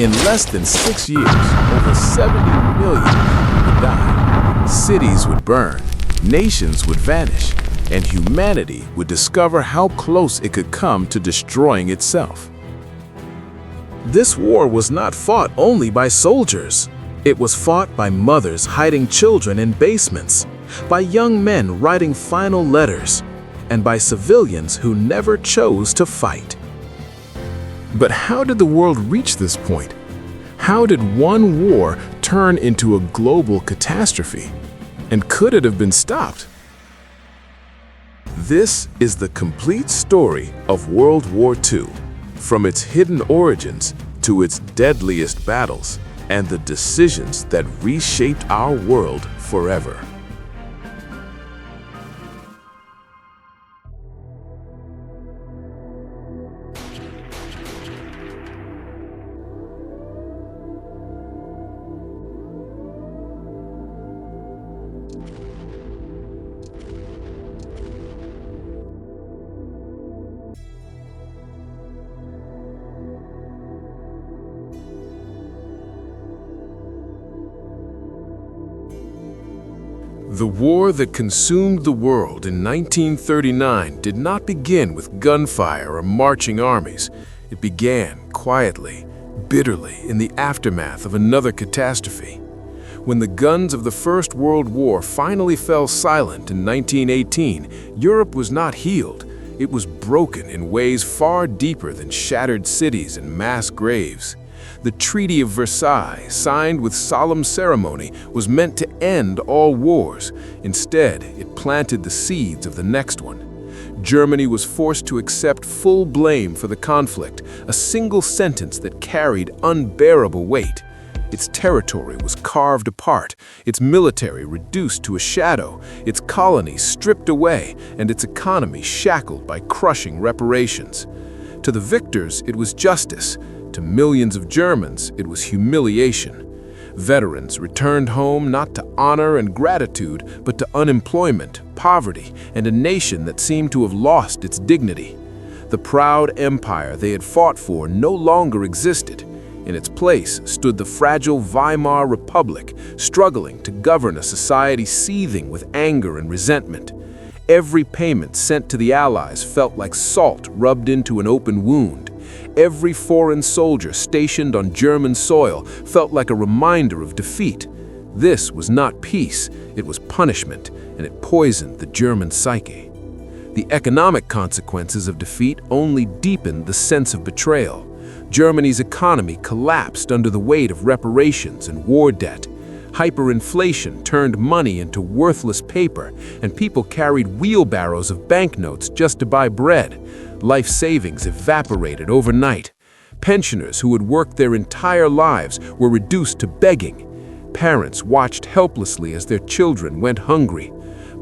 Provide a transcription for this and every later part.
In less than 6 years, over 70 million people would die. Cities would burn, nations would vanish, and humanity would discover how close it could come to destroying itself. This war was not fought only by soldiers. It was fought by mothers hiding children in basements, by young men writing final letters, and by civilians who never chose to fight. But how did the world reach this point? How did one war turn into a global catastrophe? And could it have been stopped? This is the complete story of World War II, from its hidden origins to its deadliest battles and the decisions that reshaped our world forever. The war that consumed the world in 1939 did not begin with gunfire or marching armies. It began quietly, bitterly, in the aftermath of another catastrophe. When the guns of the First World War finally fell silent in 1918, Europe was not healed. It was broken in ways far deeper than shattered cities and mass graves. The Treaty of Versailles, signed with solemn ceremony, was meant to end all wars. Instead, it planted the seeds of the next one. Germany was forced to accept full blame for the conflict, a single sentence that carried unbearable weight. Its territory was carved apart, its military reduced to a shadow, its colonies stripped away, and its economy shackled by crushing reparations. To the victors, it was justice. To millions of Germans, it was humiliation. Veterans returned home not to honor and gratitude, but to unemployment, poverty, and a nation that seemed to have lost its dignity. The proud empire they had fought for no longer existed. In its place stood the fragile Weimar Republic, struggling to govern a society seething with anger and resentment. Every payment sent to the Allies felt like salt rubbed into an open wound. Every foreign soldier stationed on German soil felt like a reminder of defeat. This was not peace, it was punishment, and it poisoned the German psyche. The economic consequences of defeat only deepened the sense of betrayal. Germany's economy collapsed under the weight of reparations and war debt. Hyperinflation turned money into worthless paper, and people carried wheelbarrows of banknotes just to buy bread. Life savings evaporated overnight. Pensioners who had worked their entire lives were reduced to begging. Parents watched helplessly as their children went hungry.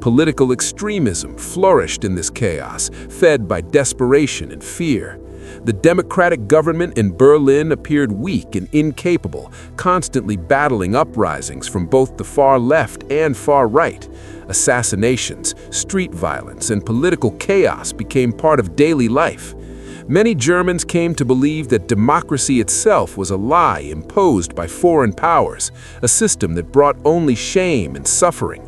Political extremism flourished in this chaos, fed by desperation and fear. The democratic government in Berlin appeared weak and incapable, constantly battling uprisings from both the far left and far right. Assassinations, street violence, and political chaos became part of daily life. Many Germans came to believe that democracy itself was a lie imposed by foreign powers, a system that brought only shame and suffering.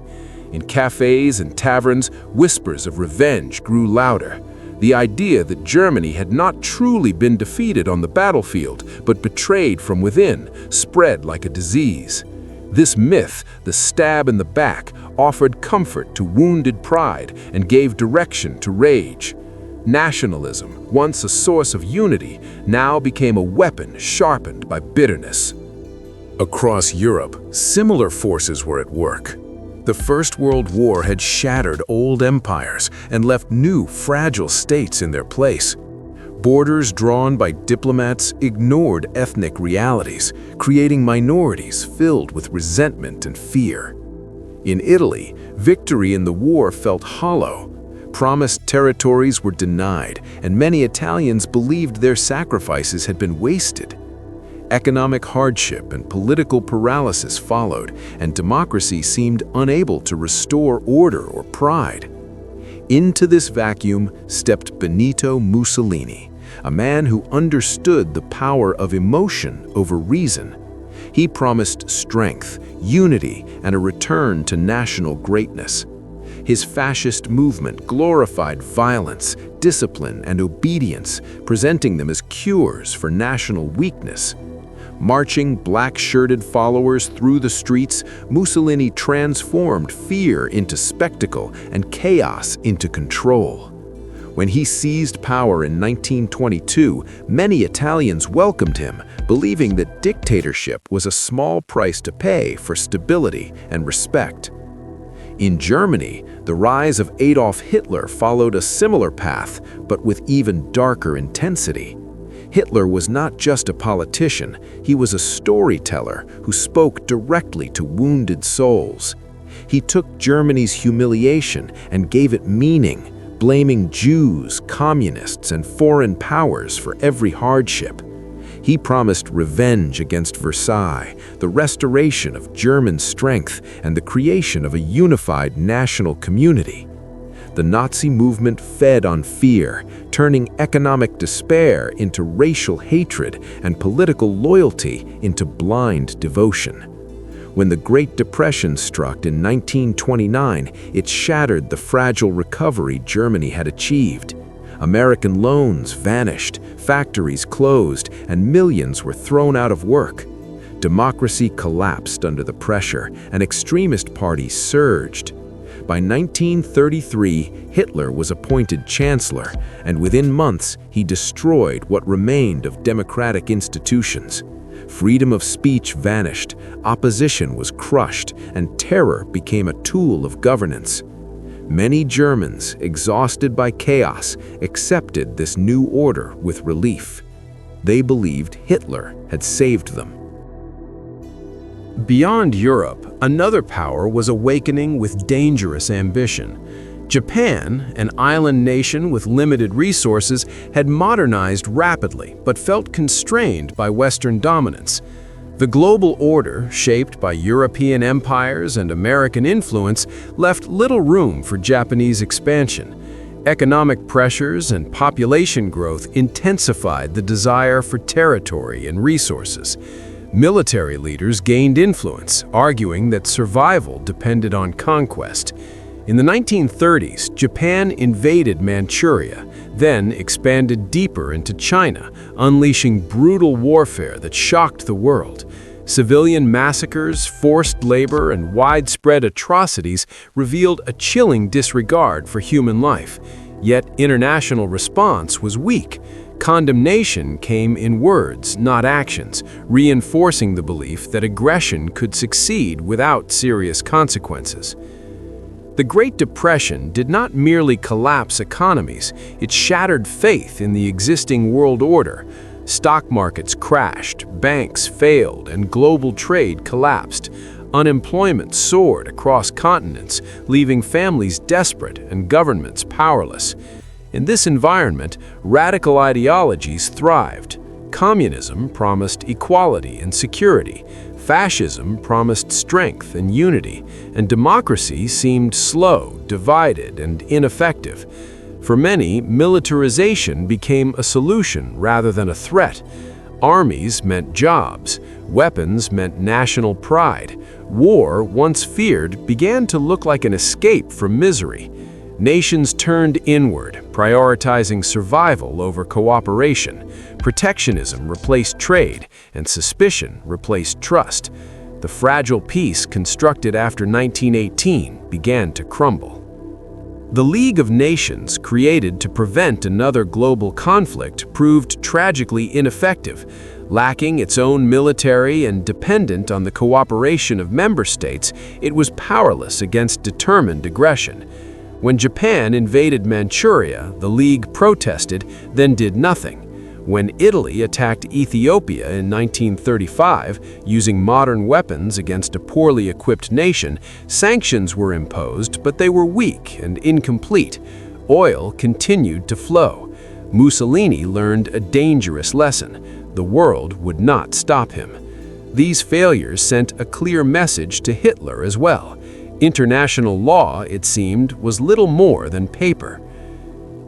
In cafes and taverns, whispers of revenge grew louder. The idea that Germany had not truly been defeated on the battlefield, but betrayed from within, spread like a disease. This myth, the stab in the back, offered comfort to wounded pride and gave direction to rage. Nationalism, once a source of unity, now became a weapon sharpened by bitterness. Across Europe, similar forces were at work. The First World War had shattered old empires and left new, fragile states in their place. Borders drawn by diplomats ignored ethnic realities, creating minorities filled with resentment and fear. In Italy, victory in the war felt hollow. Promised territories were denied, and many Italians believed their sacrifices had been wasted. Economic hardship and political paralysis followed, and democracy seemed unable to restore order or pride. Into this vacuum stepped Benito Mussolini, a man who understood the power of emotion over reason. He promised strength, unity, and a return to national greatness. His fascist movement glorified violence, discipline, and obedience, presenting them as cures for national weakness. Marching black-shirted followers through the streets, Mussolini transformed fear into spectacle and chaos into control. When he seized power in 1922, many Italians welcomed him, believing that dictatorship was a small price to pay for stability and respect. In Germany, the rise of Adolf Hitler followed a similar path, but with even darker intensity. Hitler was not just a politician, he was a storyteller who spoke directly to wounded souls. He took Germany's humiliation and gave it meaning, blaming Jews, communists, and foreign powers for every hardship. He promised revenge against Versailles, the restoration of German strength, and the creation of a unified national community. The Nazi movement fed on fear, turning economic despair into racial hatred and political loyalty into blind devotion. When the Great Depression struck in 1929, it shattered the fragile recovery Germany had achieved. American loans vanished, factories closed, and millions were thrown out of work. Democracy collapsed under the pressure, and extremist parties surged. By 1933, Hitler was appointed chancellor, and within months he destroyed what remained of democratic institutions. Freedom of speech vanished, opposition was crushed, and terror became a tool of governance. Many Germans, exhausted by chaos, accepted this new order with relief. They believed Hitler had saved them. Beyond Europe, another power was awakening with dangerous ambition. Japan, an island nation with limited resources, had modernized rapidly but felt constrained by Western dominance. The global order, shaped by European empires and American influence, left little room for Japanese expansion. Economic pressures and population growth intensified the desire for territory and resources. Military leaders gained influence, arguing that survival depended on conquest. In the 1930s, Japan invaded Manchuria, then expanded deeper into China, unleashing brutal warfare that shocked the world. Civilian massacres, forced labor, and widespread atrocities revealed a chilling disregard for human life. Yet international response was weak. Condemnation came in words, not actions, reinforcing the belief that aggression could succeed without serious consequences. The Great Depression did not merely collapse economies, it shattered faith in the existing world order. Stock markets crashed, banks failed, and global trade collapsed. Unemployment soared across continents, leaving families desperate and governments powerless. In this environment, radical ideologies thrived. Communism promised equality and security. Fascism promised strength and unity, and democracy seemed slow, divided, and ineffective. For many, militarization became a solution rather than a threat. Armies meant jobs, weapons meant national pride. War, once feared, began to look like an escape from misery. Nations turned inward, prioritizing survival over cooperation. Protectionism replaced trade, and suspicion replaced trust. The fragile peace constructed after 1918 began to crumble. The League of Nations, created to prevent another global conflict, proved tragically ineffective. Lacking its own military and dependent on the cooperation of member states, it was powerless against determined aggression. When Japan invaded Manchuria, the League protested, then did nothing. When Italy attacked Ethiopia in 1935, using modern weapons against a poorly equipped nation, sanctions were imposed, but they were weak and incomplete. Oil continued to flow. Mussolini learned a dangerous lesson: the world would not stop him. These failures sent a clear message to Hitler as well. International law, it seemed, was little more than paper.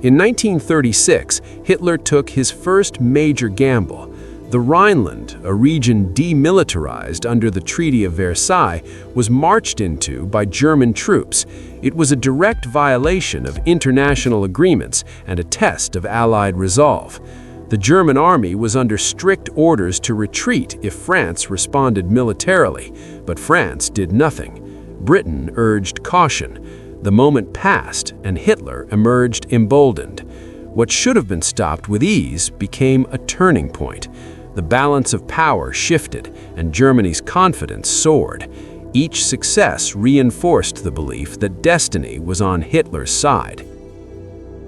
In 1936, Hitler took his first major gamble. The Rhineland, a region demilitarized under the Treaty of Versailles, was marched into by German troops. It was a direct violation of international agreements and a test of Allied resolve. The German army was under strict orders to retreat if France responded militarily, but France did nothing. Britain urged caution. The moment passed, and Hitler emerged emboldened. What should have been stopped with ease became a turning point. The balance of power shifted, and Germany's confidence soared. Each success reinforced the belief that destiny was on Hitler's side.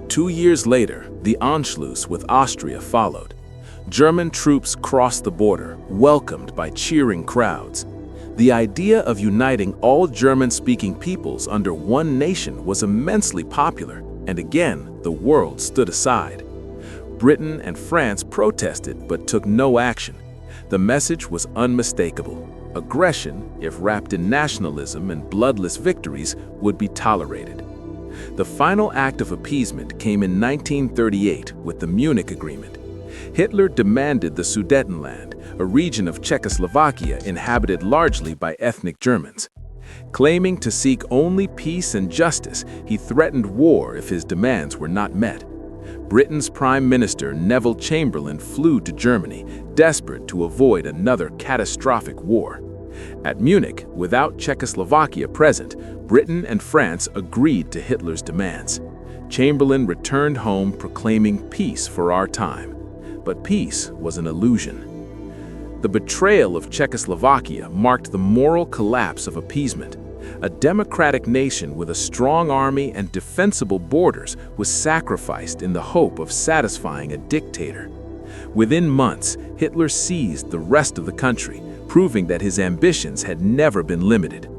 2 years later, the Anschluss with Austria followed. German troops crossed the border, welcomed by cheering crowds. The idea of uniting all German-speaking peoples under one nation was immensely popular, and again, the world stood aside. Britain and France protested but took no action. The message was unmistakable. Aggression, if wrapped in nationalism and bloodless victories, would be tolerated. The final act of appeasement came in 1938 with the Munich Agreement. Hitler demanded the Sudetenland, a region of Czechoslovakia inhabited largely by ethnic Germans. Claiming to seek only peace and justice, he threatened war if his demands were not met. Britain's Prime Minister Neville Chamberlain flew to Germany, desperate to avoid another catastrophic war. At Munich, without Czechoslovakia present, Britain and France agreed to Hitler's demands. Chamberlain returned home proclaiming peace for our time. But peace was an illusion. The betrayal of Czechoslovakia marked the moral collapse of appeasement. A democratic nation with a strong army and defensible borders was sacrificed in the hope of satisfying a dictator. Within months, Hitler seized the rest of the country, proving that his ambitions had never been limited.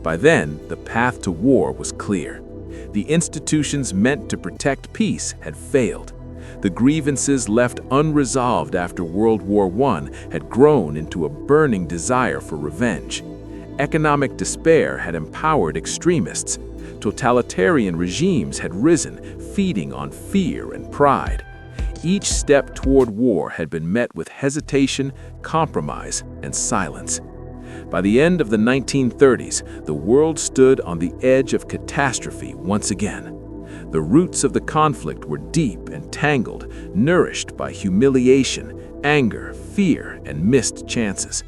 By then, the path to war was clear. The institutions meant to protect peace had failed. The grievances left unresolved after World War I had grown into a burning desire for revenge. Economic despair had empowered extremists. Totalitarian regimes had risen, feeding on fear and pride. Each step toward war had been met with hesitation, compromise, and silence. By the end of the 1930s, the world stood on the edge of catastrophe once again. The roots of the conflict were deep and tangled, nourished by humiliation, anger, fear, and missed chances.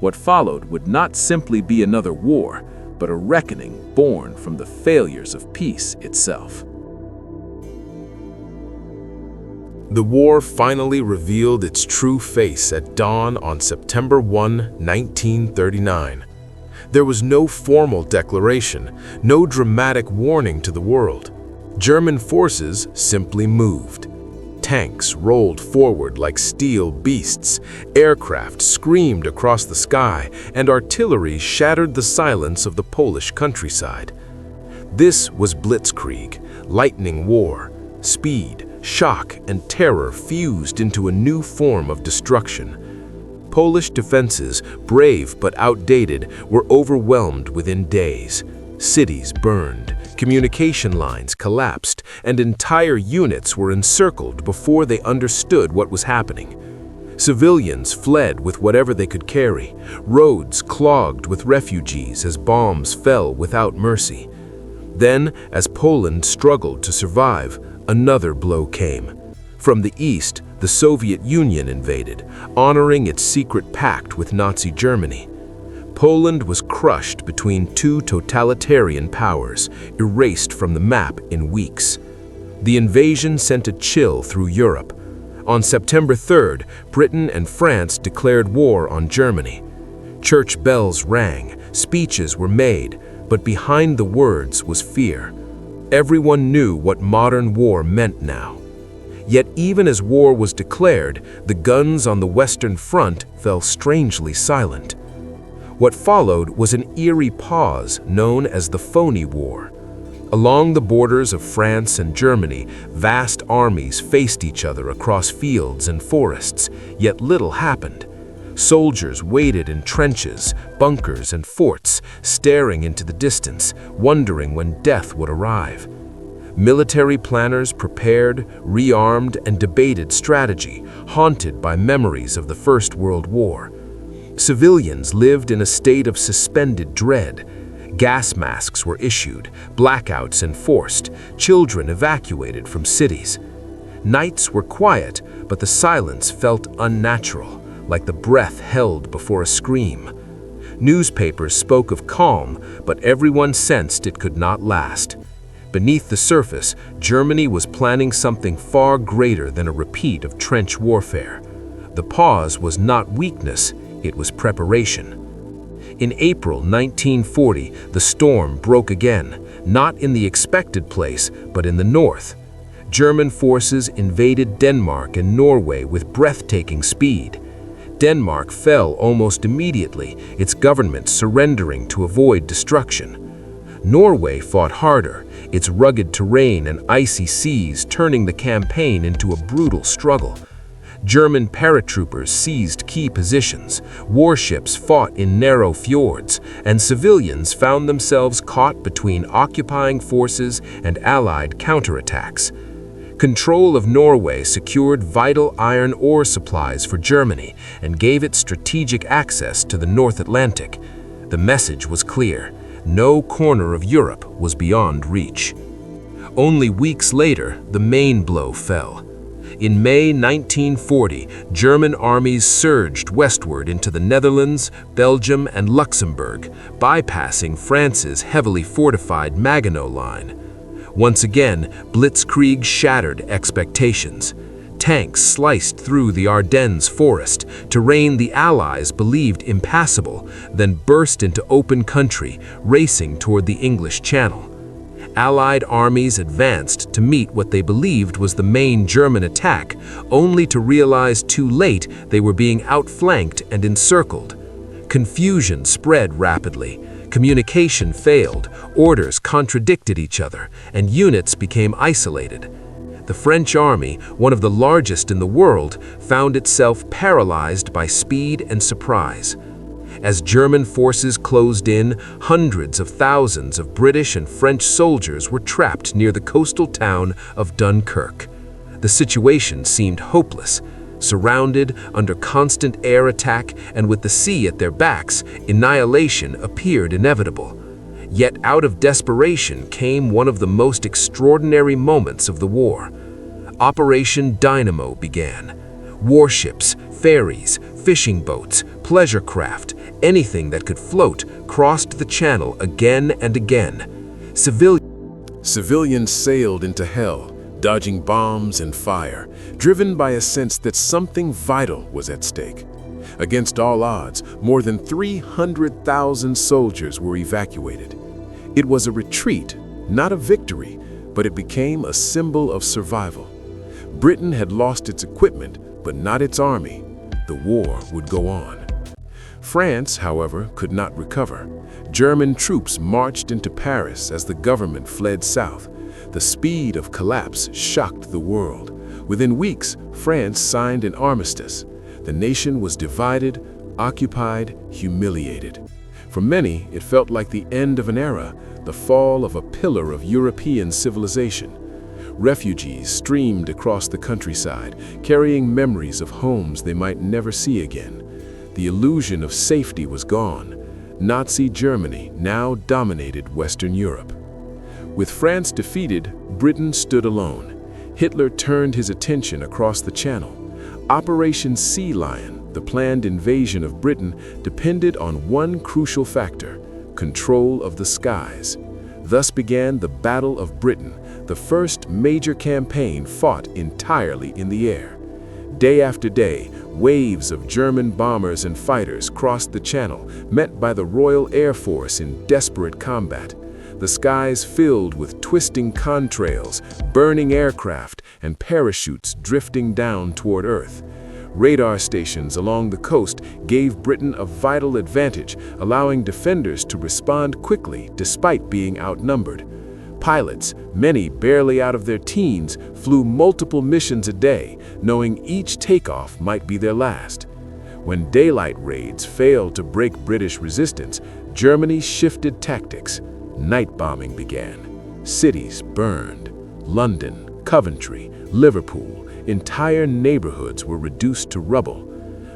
What followed would not simply be another war, but a reckoning born from the failures of peace itself. The war finally revealed its true face at dawn on September 1, 1939. There was no formal declaration, no dramatic warning to the world. German forces simply moved. Tanks rolled forward like steel beasts, aircraft screamed across the sky, and artillery shattered the silence of the Polish countryside. This was blitzkrieg, lightning war. Speed, shock, and terror fused into a new form of destruction. Polish defenses, brave but outdated, were overwhelmed within days. Cities burned, communication lines collapsed, and entire units were encircled before they understood what was happening. Civilians fled with whatever they could carry, roads clogged with refugees as bombs fell without mercy. Then, as Poland struggled to survive, another blow came. From the east, the Soviet Union invaded, honoring its secret pact with Nazi Germany. Poland was crushed between two totalitarian powers, erased from the map in weeks. The invasion sent a chill through Europe. On September 3rd, Britain and France declared war on Germany. Church bells rang, speeches were made, but behind the words was fear. Everyone knew what modern war meant now. Yet even as war was declared, the guns on the Western Front fell strangely silent. What followed was an eerie pause known as the Phony War. Along the borders of France and Germany, vast armies faced each other across fields and forests, yet little happened. Soldiers waited in trenches, bunkers, and forts, staring into the distance, wondering when death would arrive. Military planners prepared, rearmed, and debated strategy, haunted by memories of the First World War. Civilians lived in a state of suspended dread. Gas masks were issued, blackouts enforced, children evacuated from cities. Nights were quiet, but the silence felt unnatural, like the breath held before a scream. Newspapers spoke of calm, but everyone sensed it could not last. Beneath the surface, Germany was planning something far greater than a repeat of trench warfare. The pause was not weakness, it was preparation. In April 1940, the storm broke again, not in the expected place, but in the north. German forces invaded Denmark and Norway with breathtaking speed. Denmark fell almost immediately, its government surrendering to avoid destruction. Norway fought harder, its rugged terrain and icy seas turning the campaign into a brutal struggle. German paratroopers seized key positions, warships fought in narrow fjords, and civilians found themselves caught between occupying forces and Allied counterattacks. Control of Norway secured vital iron ore supplies for Germany and gave it strategic access to the North Atlantic. The message was clear: no corner of Europe was beyond reach. Only weeks later, the main blow fell. In May 1940, German armies surged westward into the Netherlands, Belgium, and Luxembourg, bypassing France's heavily fortified Maginot Line. Once again, blitzkrieg shattered expectations. Tanks sliced through the Ardennes forest, terrain the Allies believed impassable, then burst into open country, racing toward the English Channel. Allied armies advanced to meet what they believed was the main German attack, only to realize too late they were being outflanked and encircled. Confusion spread rapidly. Communication failed, orders contradicted each other, and units became isolated. The French army, one of the largest in the world, found itself paralyzed by speed and surprise. As German forces closed in, hundreds of thousands of British and French soldiers were trapped near the coastal town of Dunkirk. The situation seemed hopeless. Surrounded, under constant air attack, and with the sea at their backs, annihilation appeared inevitable. Yet out of desperation came one of the most extraordinary moments of the war. Operation Dynamo began. Warships, ferries, fishing boats, pleasure craft, anything that could float, crossed the channel again and again. Civilians sailed into hell, dodging bombs and fire, driven by a sense that something vital was at stake. Against all odds, more than 300,000 soldiers were evacuated. It was a retreat, not a victory, but it became a symbol of survival. Britain had lost its equipment, but not its army. The war would go on. France, however, could not recover. German troops marched into Paris as the government fled south. The speed of collapse shocked the world. Within weeks, France signed an armistice. The nation was divided, occupied, humiliated. For many, it felt like the end of an era, the fall of a pillar of European civilization. Refugees streamed across the countryside, carrying memories of homes they might never see again. The illusion of safety was gone. Nazi Germany now dominated Western Europe. With France defeated, Britain stood alone. Hitler turned his attention across the Channel. Operation Sea Lion, the planned invasion of Britain, depended on one crucial factor: control of the skies. Thus began the Battle of Britain, the first major campaign fought entirely in the air. Day after day, waves of German bombers and fighters crossed the Channel, met by the Royal Air Force in desperate combat. The skies filled with twisting contrails, burning aircraft, and parachutes drifting down toward Earth. Radar stations along the coast gave Britain a vital advantage, allowing defenders to respond quickly despite being outnumbered. Pilots, many barely out of their teens, flew multiple missions a day, knowing each takeoff might be their last. When daylight raids failed to break British resistance, Germany shifted tactics. Night bombing began. Cities burned. London, Coventry, Liverpool, entire neighborhoods were reduced to rubble.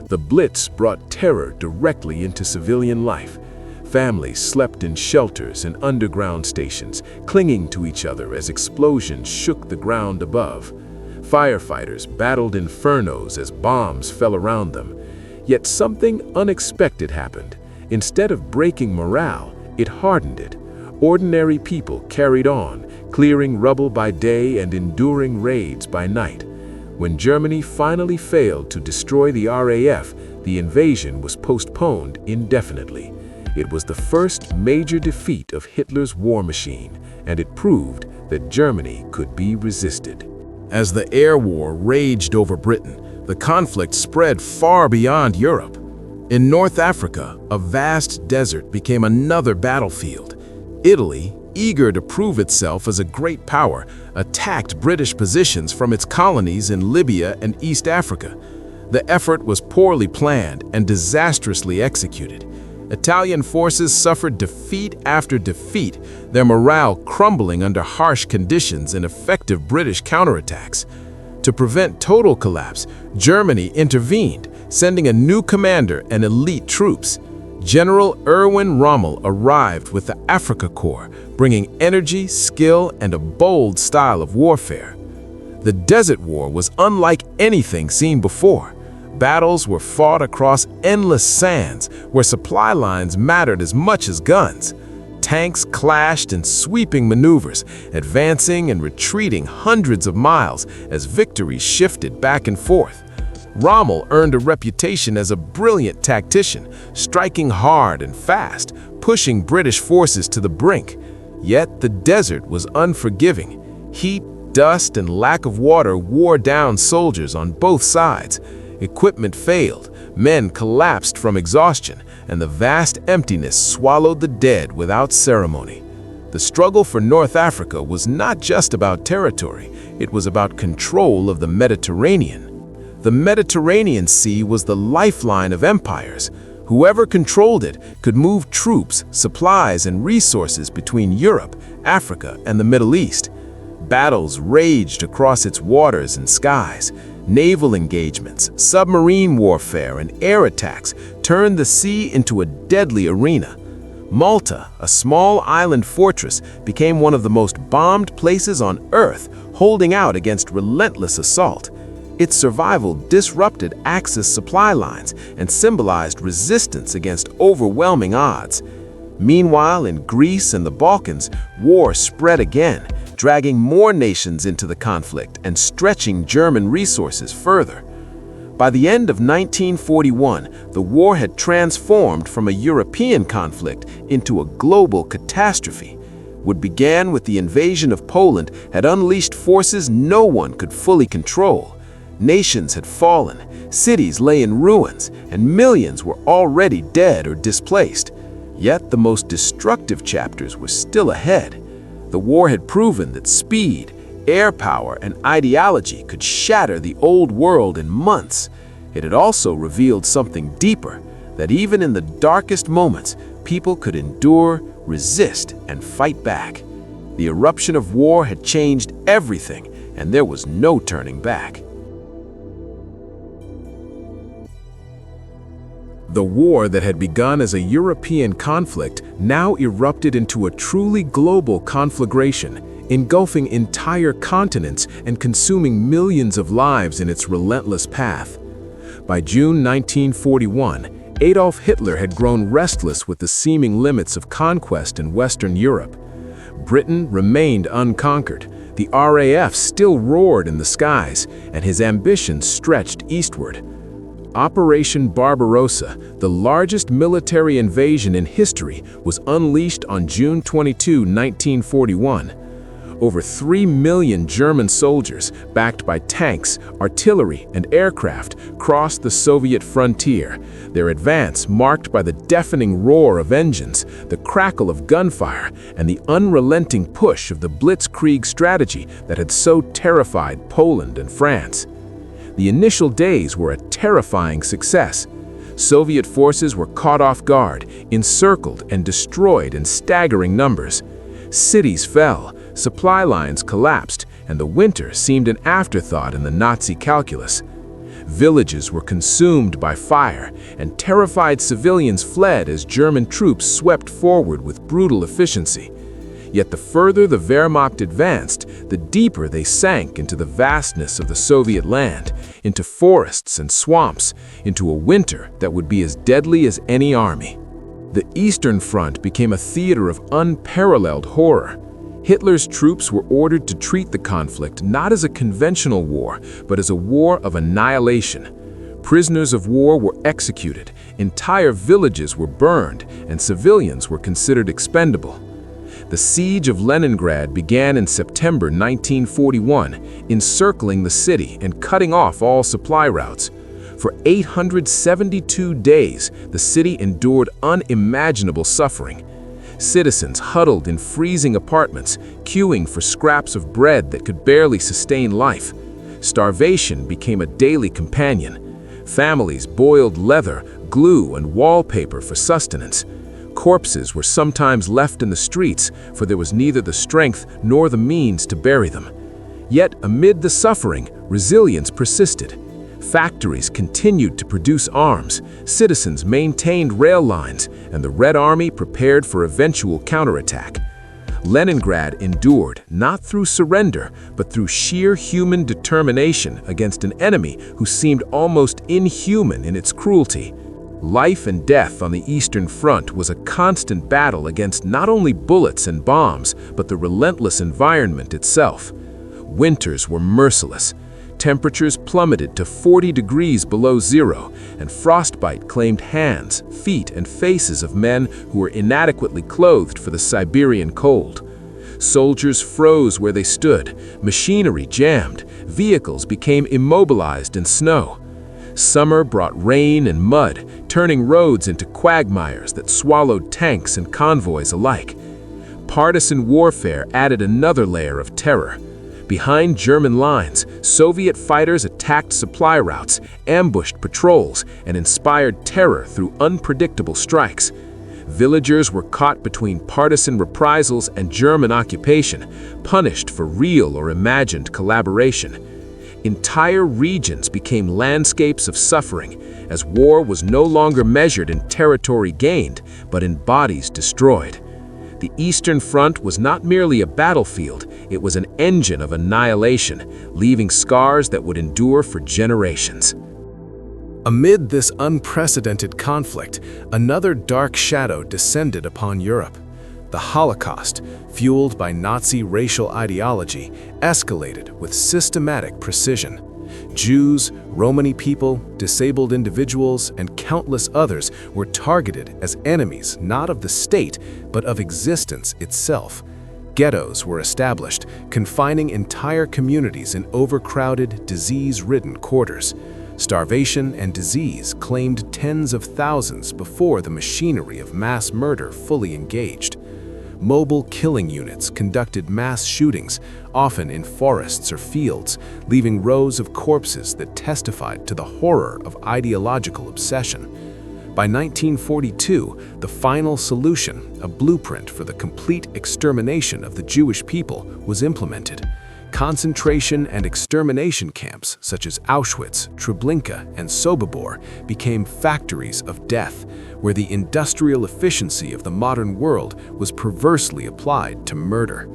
The Blitz brought terror directly into civilian life. Families slept in shelters and underground stations, clinging to each other as explosions shook the ground above. Firefighters battled infernos as bombs fell around them. Yet something unexpected happened. Instead of breaking morale, it hardened it. Ordinary people carried on, clearing rubble by day and enduring raids by night. When Germany finally failed to destroy the RAF, the invasion was postponed indefinitely. It was the first major defeat of Hitler's war machine, and it proved that Germany could be resisted. As the air war raged over Britain, the conflict spread far beyond Europe. In North Africa, a vast desert became another battlefield. Italy, eager to prove itself as a great power, attacked British positions from its colonies in Libya and East Africa. The effort was poorly planned and disastrously executed. Italian forces suffered defeat after defeat, their morale crumbling under harsh conditions and effective British counterattacks. To prevent total collapse, Germany intervened, sending a new commander and elite troops. General Erwin Rommel arrived with the Afrika Korps, bringing energy, skill, and a bold style of warfare. The Desert War was unlike anything seen before. Battles were fought across endless sands, where supply lines mattered as much as guns. Tanks clashed in sweeping maneuvers, advancing and retreating hundreds of miles as victories shifted back and forth. Rommel earned a reputation as a brilliant tactician, striking hard and fast, pushing British forces to the brink. Yet the desert was unforgiving. Heat, dust, and lack of water wore down soldiers on both sides. Equipment failed, men collapsed from exhaustion, and the vast emptiness swallowed the dead without ceremony. The struggle for North Africa was not just about territory, it was about control of the Mediterranean. The Mediterranean Sea was the lifeline of empires. Whoever controlled it could move troops, supplies, and resources between Europe, Africa, and the Middle East. Battles raged across its waters and skies. Naval engagements, submarine warfare, and air attacks turned the sea into a deadly arena. Malta, a small island fortress, became one of the most bombed places on Earth, holding out against relentless assault. Its survival disrupted Axis supply lines and symbolized resistance against overwhelming odds. Meanwhile, in Greece and the Balkans, war spread again, dragging more nations into the conflict and stretching German resources further. By the end of 1941, the war had transformed from a European conflict into a global catastrophe. What began with the invasion of Poland had unleashed forces no one could fully control. Nations had fallen, cities lay in ruins, and millions were already dead or displaced. Yet the most destructive chapters were still ahead. The war had proven that speed, air power, and ideology could shatter the old world in months. It had also revealed something deeper, that even in the darkest moments, people could endure, resist, and fight back. The eruption of war had changed everything, and there was no turning back. The war that had begun as a European conflict now erupted into a truly global conflagration, engulfing entire continents and consuming millions of lives in its relentless path. By June 1941, Adolf Hitler had grown restless with the seeming limits of conquest in Western Europe. Britain remained unconquered, the RAF still roared in the skies, and his ambitions stretched eastward. Operation Barbarossa, the largest military invasion in history, was unleashed on June 22, 1941. Over 3 million German soldiers, backed by tanks, artillery, and aircraft, crossed the Soviet frontier, their advance marked by the deafening roar of engines, the crackle of gunfire, and the unrelenting push of the blitzkrieg strategy that had so terrified Poland and France. The initial days were a terrifying success. Soviet forces were caught off guard, encircled and destroyed in staggering numbers. Cities fell, supply lines collapsed, and the winter seemed an afterthought in the Nazi calculus. Villages were consumed by fire, and terrified civilians fled as German troops swept forward with brutal efficiency. Yet the further the Wehrmacht advanced, the deeper they sank into the vastness of the Soviet land, into forests and swamps, into a winter that would be as deadly as any army. The Eastern Front became a theater of unparalleled horror. Hitler's troops were ordered to treat the conflict not as a conventional war, but as a war of annihilation. Prisoners of war were executed, entire villages were burned, and civilians were considered expendable. The siege of Leningrad began in September 1941, encircling the city and cutting off all supply routes. For 872 days, the city endured unimaginable suffering. Citizens huddled in freezing apartments, queuing for scraps of bread that could barely sustain life. Starvation became a daily companion. Families boiled leather, glue, and wallpaper for sustenance. Corpses were sometimes left in the streets, for there was neither the strength nor the means to bury them. Yet, amid the suffering, resilience persisted. Factories continued to produce arms, citizens maintained rail lines, and the Red Army prepared for eventual counterattack. Leningrad endured, not through surrender, but through sheer human determination against an enemy who seemed almost inhuman in its cruelty. Life and death on the Eastern Front was a constant battle against not only bullets and bombs, but the relentless environment itself. Winters were merciless. Temperatures plummeted to 40 degrees below zero, and frostbite claimed hands, feet, and faces of men who were inadequately clothed for the Siberian cold. Soldiers froze where they stood, machinery jammed, vehicles became immobilized in snow. Summer brought rain and mud, turning roads into quagmires that swallowed tanks and convoys alike. Partisan warfare added another layer of terror. Behind German lines, Soviet fighters attacked supply routes, ambushed patrols, and inspired terror through unpredictable strikes. Villagers were caught between partisan reprisals and German occupation, punished for real or imagined collaboration. Entire regions became landscapes of suffering, as war was no longer measured in territory gained, but in bodies destroyed. The Eastern Front was not merely a battlefield, it was an engine of annihilation, leaving scars that would endure for generations. Amid this unprecedented conflict, another dark shadow descended upon Europe. The Holocaust, fueled by Nazi racial ideology, escalated with systematic precision. Jews, Romani people, disabled individuals, and countless others were targeted as enemies not of the state, but of existence itself. Ghettos were established, confining entire communities in overcrowded, disease-ridden quarters. Starvation and disease claimed tens of thousands before the machinery of mass murder fully engaged. Mobile killing units conducted mass shootings, often in forests or fields, leaving rows of corpses that testified to the horror of ideological obsession. By 1942, the final solution, a blueprint for the complete extermination of the Jewish people, was implemented. Concentration and extermination camps such as Auschwitz, Treblinka, and Sobibor became factories of death, where the industrial efficiency of the modern world was perversely applied to murder.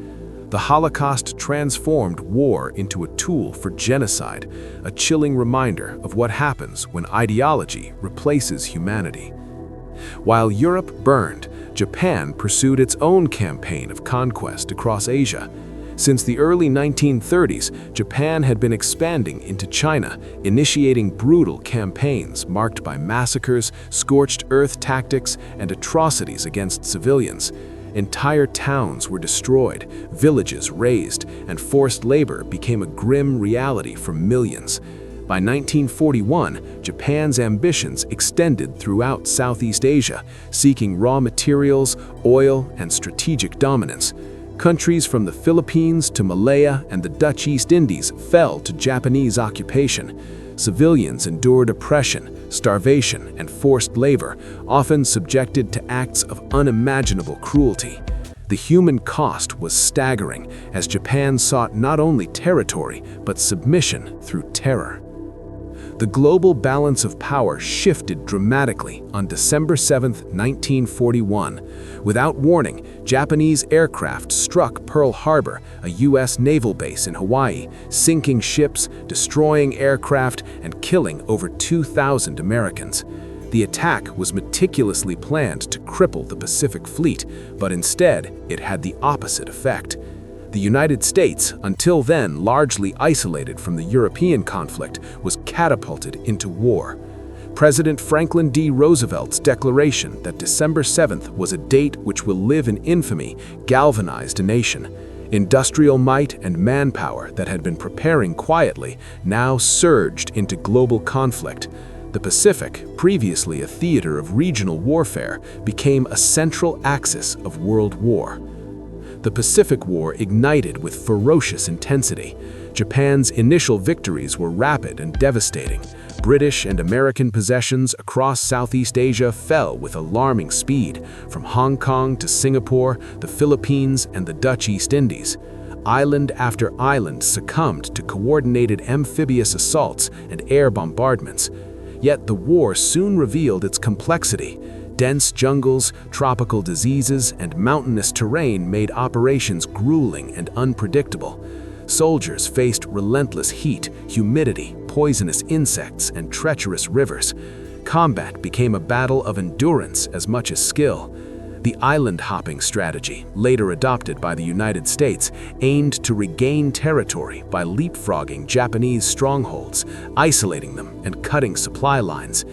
The Holocaust transformed war into a tool for genocide, a chilling reminder of what happens when ideology replaces humanity. While Europe burned, Japan pursued its own campaign of conquest across Asia. Since the early 1930s, Japan had been expanding into China, initiating brutal campaigns marked by massacres, scorched earth tactics, and atrocities against civilians. Entire towns were destroyed, villages razed, and forced labor became a grim reality for millions. By 1941, Japan's ambitions extended throughout Southeast Asia, seeking raw materials, oil, and strategic dominance. Countries from the Philippines to Malaya and the Dutch East Indies fell to Japanese occupation. Civilians endured oppression, starvation, and forced labor, often subjected to acts of unimaginable cruelty. The human cost cost was staggering as Japan sought not only territory but submission through terror. The global balance of power shifted dramatically on December 7, 1941. Without warning, Japanese aircraft struck Pearl Harbor, a U.S. naval base in Hawaii, sinking ships, destroying aircraft, and killing over 2,000 Americans. The attack was meticulously planned to cripple the Pacific Fleet, but instead, it had the opposite effect. The United States, until then largely isolated from the European conflict, was catapulted into war. President Franklin D. Roosevelt's declaration that December 7th was a date which will live in infamy galvanized a nation. Industrial might and manpower that had been preparing quietly now surged into global conflict. The Pacific, previously a theater of regional warfare, became a central axis of world war. The Pacific War ignited with ferocious intensity. Japan's initial victories were rapid and devastating. British and American possessions across Southeast Asia fell with alarming speed, from Hong Kong to Singapore, the Philippines, and the Dutch East Indies. Island after island succumbed to coordinated amphibious assaults and air bombardments. Yet the war soon revealed its complexity. Dense jungles, tropical diseases, and mountainous terrain made operations grueling and unpredictable. Soldiers faced relentless heat, humidity, poisonous insects, and treacherous rivers. Combat became a battle of endurance as much as skill. The island hopping strategy, later adopted by the United States, aimed to regain territory by leapfrogging Japanese strongholds, isolating them, and cutting supply lines.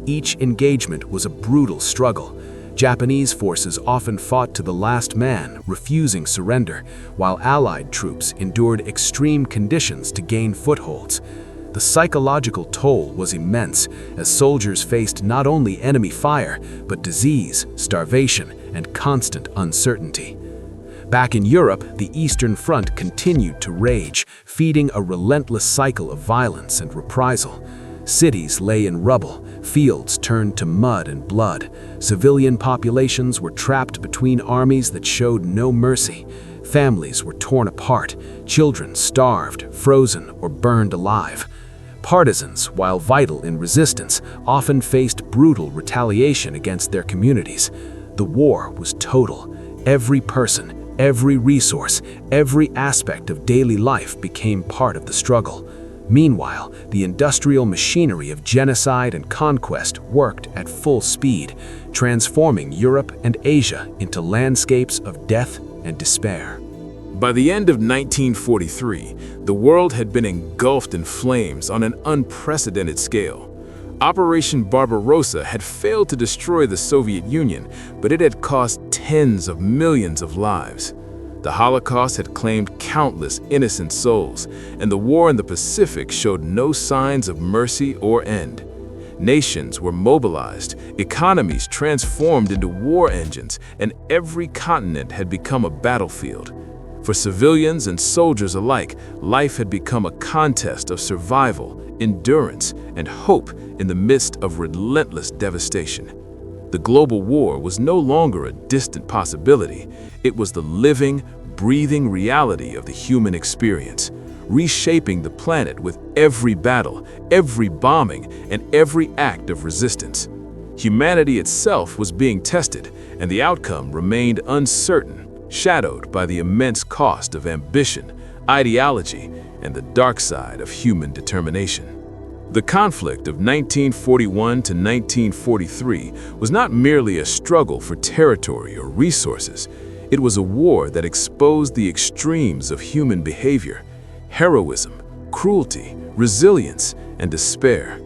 Each engagement was a brutal struggle. Japanese forces often fought to the last man, refusing surrender, while Allied troops endured extreme conditions to gain footholds. The psychological toll was immense, as soldiers faced not only enemy fire, but disease, starvation, and constant uncertainty. Back in Europe, the Eastern Front continued to rage, feeding a relentless cycle of violence and reprisal. Cities lay in rubble, fields turned to mud and blood. Civilian populations were trapped between armies that showed no mercy. Families were torn apart, children starved, frozen, or burned alive. Partisans, while vital in resistance, often faced brutal retaliation against their communities. The war was total. Every person, every resource, every aspect of daily life became part of the struggle. Meanwhile, the industrial machinery of genocide and conquest worked at full speed, transforming Europe and Asia into landscapes of death and despair. By the end of 1943, the world had been engulfed in flames on an unprecedented scale. Operation Barbarossa had failed to destroy the Soviet Union, but it had cost tens of millions of lives. The Holocaust had claimed countless innocent souls, and the war in the Pacific showed no signs of mercy or end. Nations were mobilized, economies transformed into war engines, and every continent had become a battlefield. For civilians and soldiers alike, life had become a contest of survival, endurance, and hope in the midst of relentless devastation. The global war was no longer a distant possibility. It was the living, breathing reality of the human experience, reshaping the planet with every battle, every bombing, and every act of resistance. Humanity itself was being tested, and the outcome remained uncertain, shadowed by the immense cost of ambition, ideology, and the dark side of human determination. The conflict of 1941 to 1943 was not merely a struggle for territory or resources. It was a war that exposed the extremes of human behavior: heroism, cruelty, resilience, and despair.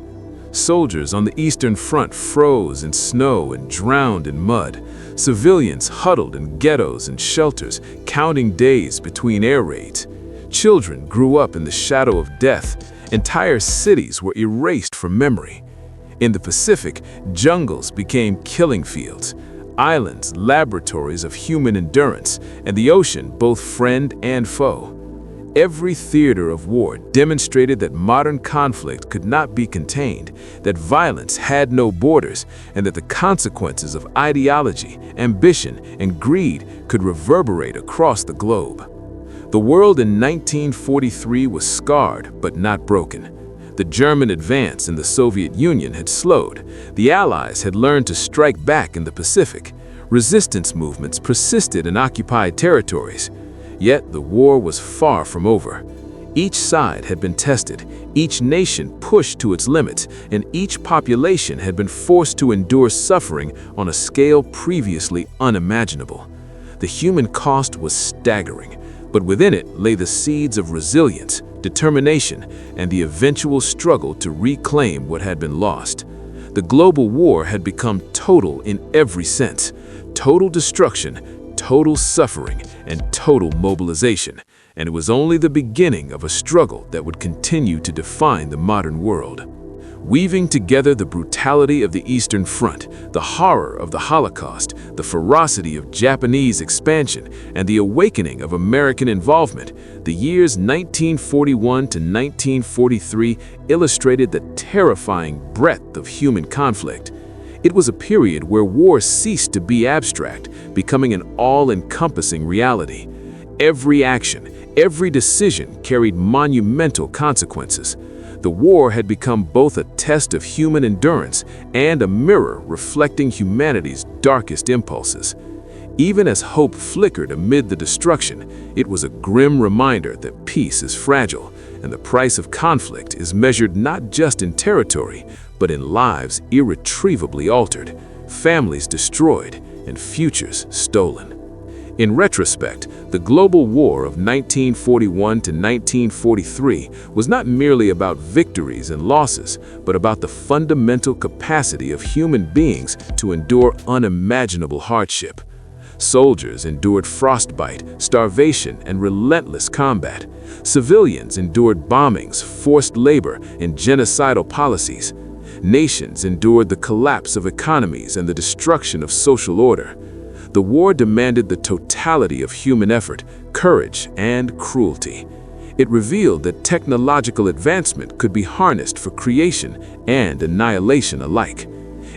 Soldiers on the Eastern Front froze in snow and drowned in mud. Civilians huddled in ghettos and shelters, counting days between air raids. Children grew up in the shadow of death. Entire cities were erased from memory. In the Pacific, jungles became killing fields, islands laboratories of human endurance, and the ocean both friend and foe. Every theater of war demonstrated that modern conflict could not be contained, that violence had no borders, and that the consequences of ideology, ambition, and greed could reverberate across the globe. The world in 1943 was scarred but not broken. The German advance in the Soviet Union had slowed. The Allies had learned to strike back in the Pacific. Resistance movements persisted in occupied territories. Yet the war was far from over. Each side had been tested, each nation pushed to its limits, and each population had been forced to endure suffering on a scale previously unimaginable. The human cost was staggering, but within it lay the seeds of resilience, determination, and the eventual struggle to reclaim what had been lost. The global war had become total in every sense. Total destruction, total suffering, and total mobilization. And it was only the beginning of a struggle that would continue to define the modern world. Weaving together the brutality of the Eastern Front, the horror of the Holocaust, the ferocity of Japanese expansion, and the awakening of American involvement, the years 1941 to 1943 illustrated the terrifying breadth of human conflict. It was a period where war ceased to be abstract, becoming an all-encompassing reality. Every action, every decision carried monumental consequences. The war had become both a test of human endurance and a mirror reflecting humanity's darkest impulses. Even as hope flickered amid the destruction, it was a grim reminder that peace is fragile, and the price of conflict is measured not just in territory, but in lives irretrievably altered, families destroyed, and futures stolen. In retrospect, the global war of 1941 to 1943 was not merely about victories and losses, but about the fundamental capacity of human beings to endure unimaginable hardship. Soldiers endured frostbite, starvation, and relentless combat. Civilians endured bombings, forced labor, and genocidal policies. Nations endured the collapse of economies and the destruction of social order. The war demanded the totality of human effort, courage, and cruelty. It revealed that technological advancement could be harnessed for creation and annihilation alike.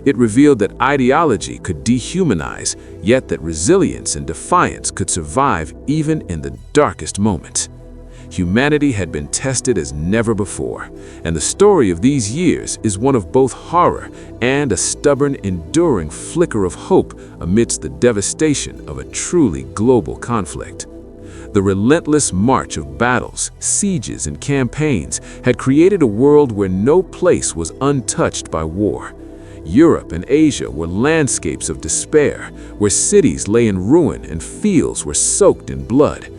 It revealed that ideology could dehumanize, yet that resilience and defiance could survive even in the darkest moments. Humanity had been tested as never before, and the story of these years is one of both horror and a stubborn, enduring flicker of hope amidst the devastation of a truly global conflict. The relentless march of battles, sieges, and campaigns had created a world where no place was untouched by war. Europe and Asia were landscapes of despair, where cities lay in ruin and fields were soaked in blood.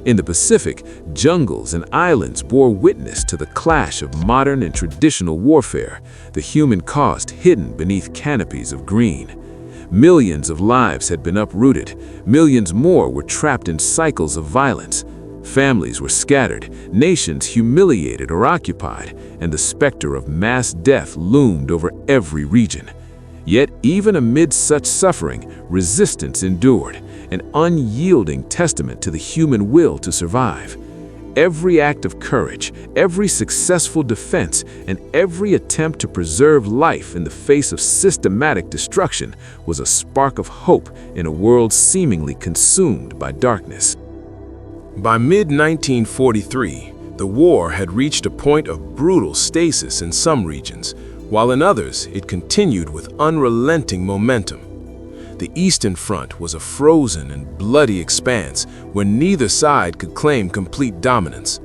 In the Pacific, jungles and islands bore witness to the clash of modern and traditional warfare, the human cost hidden beneath canopies of green. Millions of lives had been uprooted, millions more were trapped in cycles of violence. Families were scattered, nations humiliated or occupied, and the specter of mass death loomed over every region. Yet even amid such suffering, resistance endured, an unyielding testament to the human will to survive. Every act of courage, every successful defense, and every attempt to preserve life in the face of systematic destruction was a spark of hope in a world seemingly consumed by darkness. By mid-1943, the war had reached a point of brutal stasis in some regions, while in others it continued with unrelenting momentum. The Eastern Front was a frozen and bloody expanse where neither side could claim complete dominance.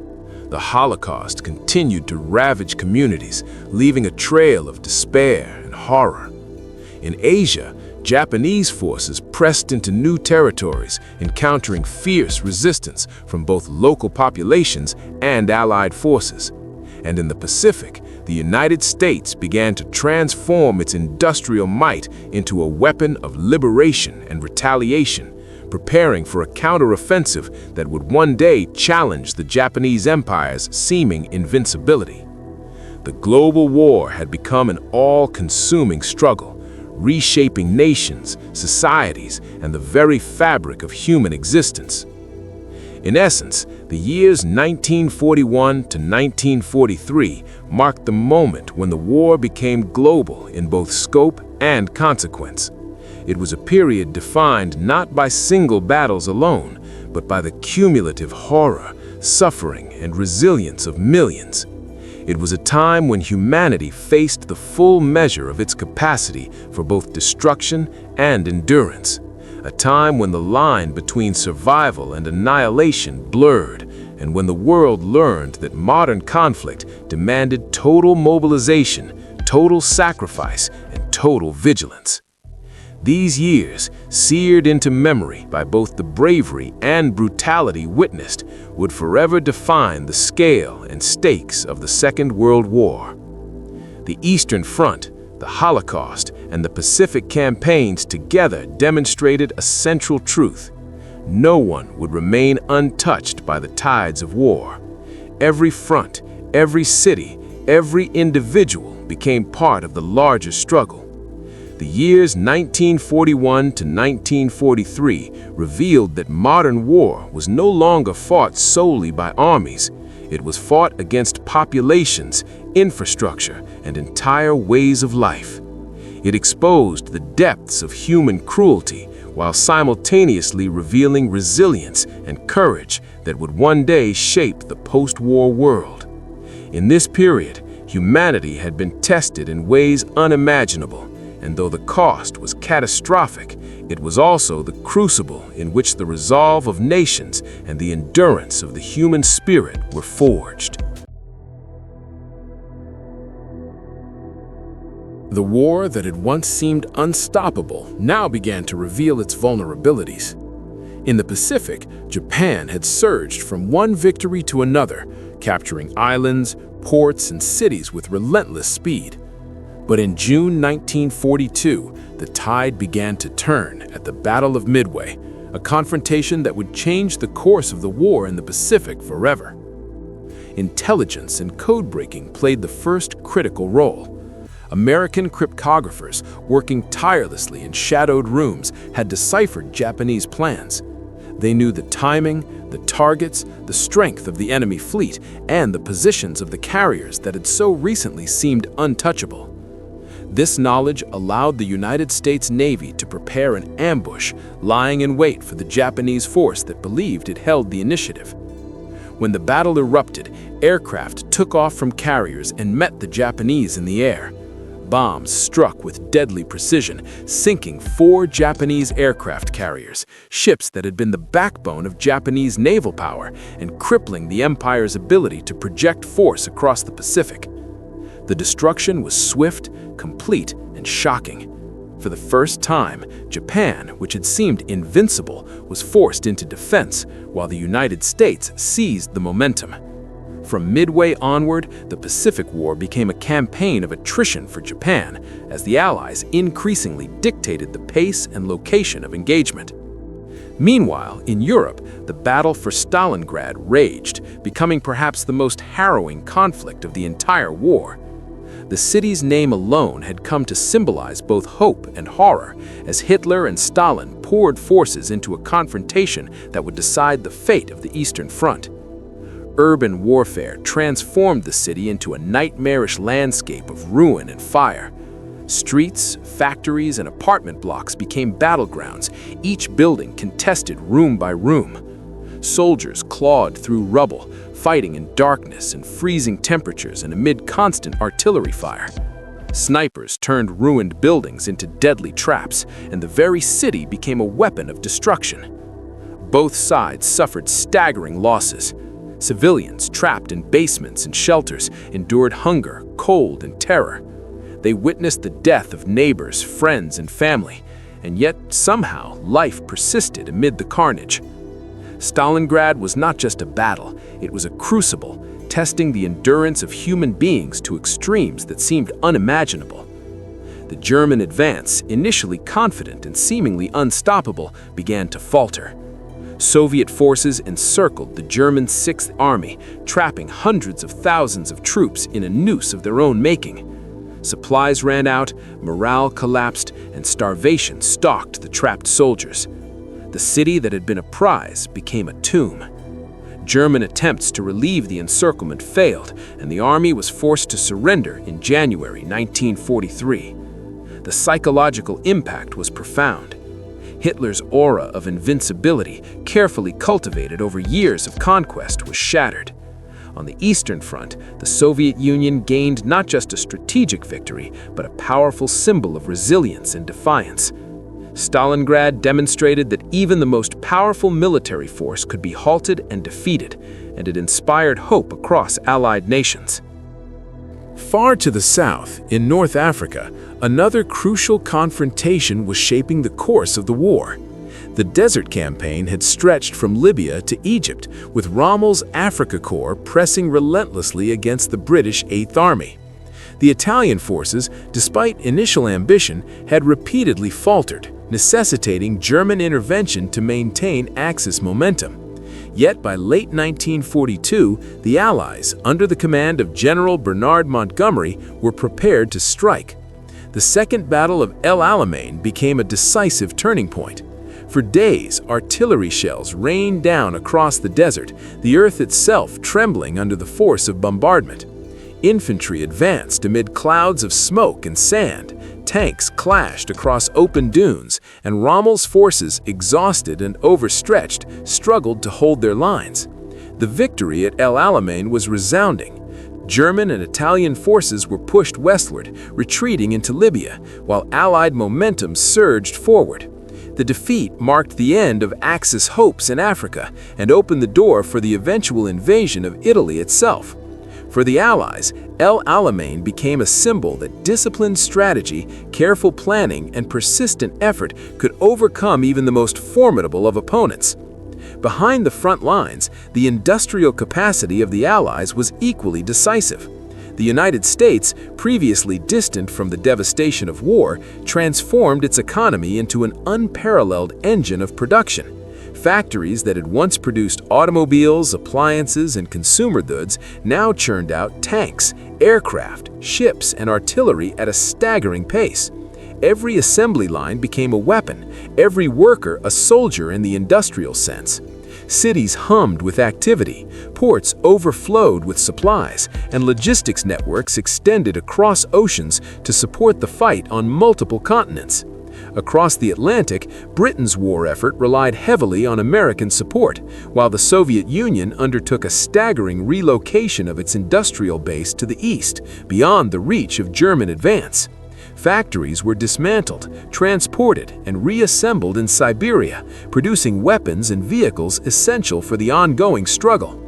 The Holocaust continued to ravage communities, leaving a trail of despair and horror. In Asia, Japanese forces pressed into new territories, encountering fierce resistance from both local populations and Allied forces. And in the Pacific, the United States began to transform its industrial might into a weapon of liberation and retaliation, preparing for a counteroffensive that would one day challenge the Japanese Empire's seeming invincibility. The global war had become an all-consuming struggle, reshaping nations, societies, and the very fabric of human existence. In essence, the years 1941 to 1943 marked the moment when the war became global in both scope and consequence. It was a period defined not by single battles alone, but by the cumulative horror, suffering, and resilience of millions. It was a time when humanity faced the full measure of its capacity for both destruction and endurance. A time when the line between survival and annihilation blurred, and when the world learned that modern conflict demanded total mobilization, total sacrifice, and total vigilance. These years, seared into memory by both the bravery and brutality witnessed, would forever define the scale and stakes of the Second World War. The Eastern Front, the Holocaust, and the Pacific campaigns together demonstrated a central truth. No one would remain untouched by the tides of war. Every front, every city, every individual became part of the larger struggle. The years 1941 to 1943 revealed that modern war was no longer fought solely by armies. It was fought against populations, infrastructure, and entire ways of life. It exposed the depths of human cruelty while simultaneously revealing resilience and courage that would one day shape the post-war world. In this period, humanity had been tested in ways unimaginable, and though the cost was catastrophic, it was also the crucible in which the resolve of nations and the endurance of the human spirit were forged. The war that had once seemed unstoppable now began to reveal its vulnerabilities. In the Pacific, Japan had surged from one victory to another, capturing islands, ports, and cities with relentless speed. But in June 1942, the tide began to turn at the Battle of Midway, a confrontation that would change the course of the war in the Pacific forever. Intelligence and code-breaking played the first critical role. American cryptographers, working tirelessly in shadowed rooms, had deciphered Japanese plans. They knew the timing, the targets, the strength of the enemy fleet, and the positions of the carriers that had so recently seemed untouchable. This knowledge allowed the United States Navy to prepare an ambush, lying in wait for the Japanese force that believed it held the initiative. When the battle erupted, aircraft took off from carriers and met the Japanese in the air. Bombs struck with deadly precision, sinking 4 Japanese aircraft carriers, ships that had been the backbone of Japanese naval power, and crippling the empire's ability to project force across the Pacific. The destruction was swift, complete, and shocking. For the first time, Japan, which had seemed invincible, was forced into defense, while the United States seized the momentum. From Midway onward, the Pacific War became a campaign of attrition for Japan, as the Allies increasingly dictated the pace and location of engagement. Meanwhile, in Europe, the battle for Stalingrad raged, becoming perhaps the most harrowing conflict of the entire war. The city's name alone had come to symbolize both hope and horror, as Hitler and Stalin poured forces into a confrontation that would decide the fate of the Eastern Front. Urban warfare transformed the city into a nightmarish landscape of ruin and fire. Streets, factories, and apartment blocks became battlegrounds, each building contested room by room. Soldiers clawed through rubble, fighting in darkness and freezing temperatures and amid constant artillery fire. Snipers turned ruined buildings into deadly traps, and the very city became a weapon of destruction. Both sides suffered staggering losses. Civilians trapped in basements and shelters endured hunger, cold, and terror. They witnessed the death of neighbors, friends, and family, and yet somehow life persisted amid the carnage. Stalingrad was not just a battle, it was a crucible, testing the endurance of human beings to extremes that seemed unimaginable. The German advance, initially confident and seemingly unstoppable, began to falter. Soviet forces encircled the German Sixth Army, trapping hundreds of thousands of troops in a noose of their own making. Supplies ran out, morale collapsed, and starvation stalked the trapped soldiers. The city that had been a prize became a tomb. German attempts to relieve the encirclement failed, and the army was forced to surrender in January 1943. The psychological impact was profound. Hitler's aura of invincibility, carefully cultivated over years of conquest, was shattered. On the Eastern Front, the Soviet Union gained not just a strategic victory, but a powerful symbol of resilience and defiance. Stalingrad demonstrated that even the most powerful military force could be halted and defeated, and it inspired hope across Allied nations. Far to the south, in North Africa, another crucial confrontation was shaping the course of the war. The Desert Campaign had stretched from Libya to Egypt, with Rommel's Africa Corps pressing relentlessly against the British Eighth Army. The Italian forces, despite initial ambition, had repeatedly faltered, necessitating German intervention to maintain Axis momentum. Yet by late 1942, the Allies, under the command of General Bernard Montgomery, were prepared to strike. The Second Battle of El Alamein became a decisive turning point. For days, artillery shells rained down across the desert, the earth itself trembling under the force of bombardment. Infantry advanced amid clouds of smoke and sand. Tanks clashed across open dunes, and Rommel's forces, exhausted and overstretched, struggled to hold their lines. The victory at El Alamein was resounding. German and Italian forces were pushed westward, retreating into Libya, while Allied momentum surged forward. The defeat marked the end of Axis hopes in Africa and opened the door for the eventual invasion of Italy itself. For the Allies, El Alamein became a symbol that disciplined strategy, careful planning, and persistent effort could overcome even the most formidable of opponents. Behind the front lines, the industrial capacity of the Allies was equally decisive. The United States, previously distant from the devastation of war, transformed its economy into an unparalleled engine of production. Factories that had once produced automobiles, appliances, and consumer goods now churned out tanks, aircraft, ships, and artillery at a staggering pace. Every assembly line became a weapon, every worker a soldier in the industrial sense. Cities hummed with activity, ports overflowed with supplies, and logistics networks extended across oceans to support the fight on multiple continents. Across the Atlantic, Britain's war effort relied heavily on American support, while the Soviet Union undertook a staggering relocation of its industrial base to the east, beyond the reach of German advance. Factories were dismantled, transported, and reassembled in Siberia, producing weapons and vehicles essential for the ongoing struggle.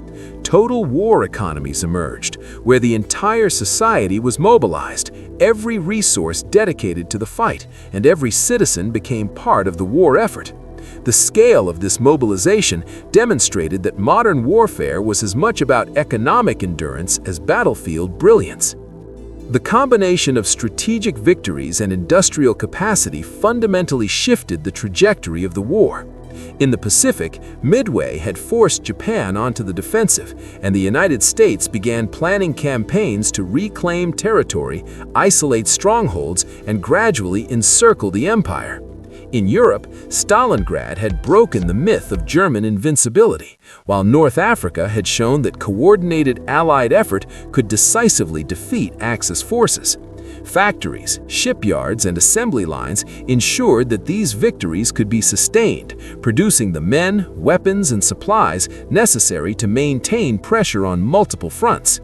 Total war economies emerged, where the entire society was mobilized, every resource dedicated to the fight, and every citizen became part of the war effort. The scale of this mobilization demonstrated that modern warfare was as much about economic endurance as battlefield brilliance. The combination of strategic victories and industrial capacity fundamentally shifted the trajectory of the war. In the Pacific, Midway had forced Japan onto the defensive, and the United States began planning campaigns to reclaim territory, isolate strongholds, and gradually encircle the empire. In Europe, Stalingrad had broken the myth of German invincibility, while North Africa had shown that coordinated Allied effort could decisively defeat Axis forces. Factories, shipyards, and assembly lines ensured that these victories could be sustained, producing the men, weapons, and supplies necessary to maintain pressure on multiple fronts.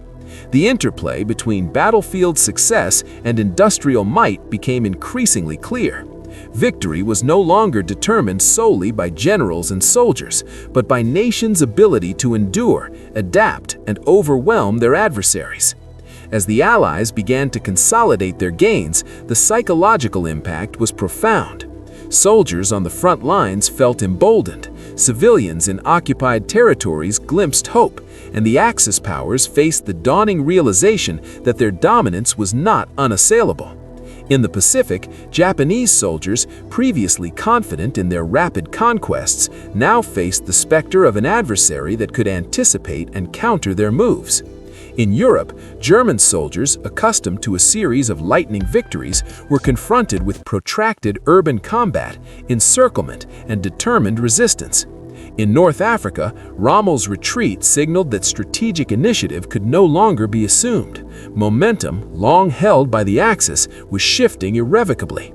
The interplay between battlefield success and industrial might became increasingly clear. Victory was no longer determined solely by generals and soldiers, but by nations' ability to endure, adapt, and overwhelm their adversaries. As the Allies began to consolidate their gains, the psychological impact was profound. Soldiers on the front lines felt emboldened, civilians in occupied territories glimpsed hope, and the Axis powers faced the dawning realization that their dominance was not unassailable. In the Pacific, Japanese soldiers, previously confident in their rapid conquests, now faced the specter of an adversary that could anticipate and counter their moves. In Europe, German soldiers, accustomed to a series of lightning victories, were confronted with protracted urban combat, encirclement, and determined resistance. In North Africa, Rommel's retreat signaled that strategic initiative could no longer be assumed. Momentum, long held by the Axis, was shifting irrevocably.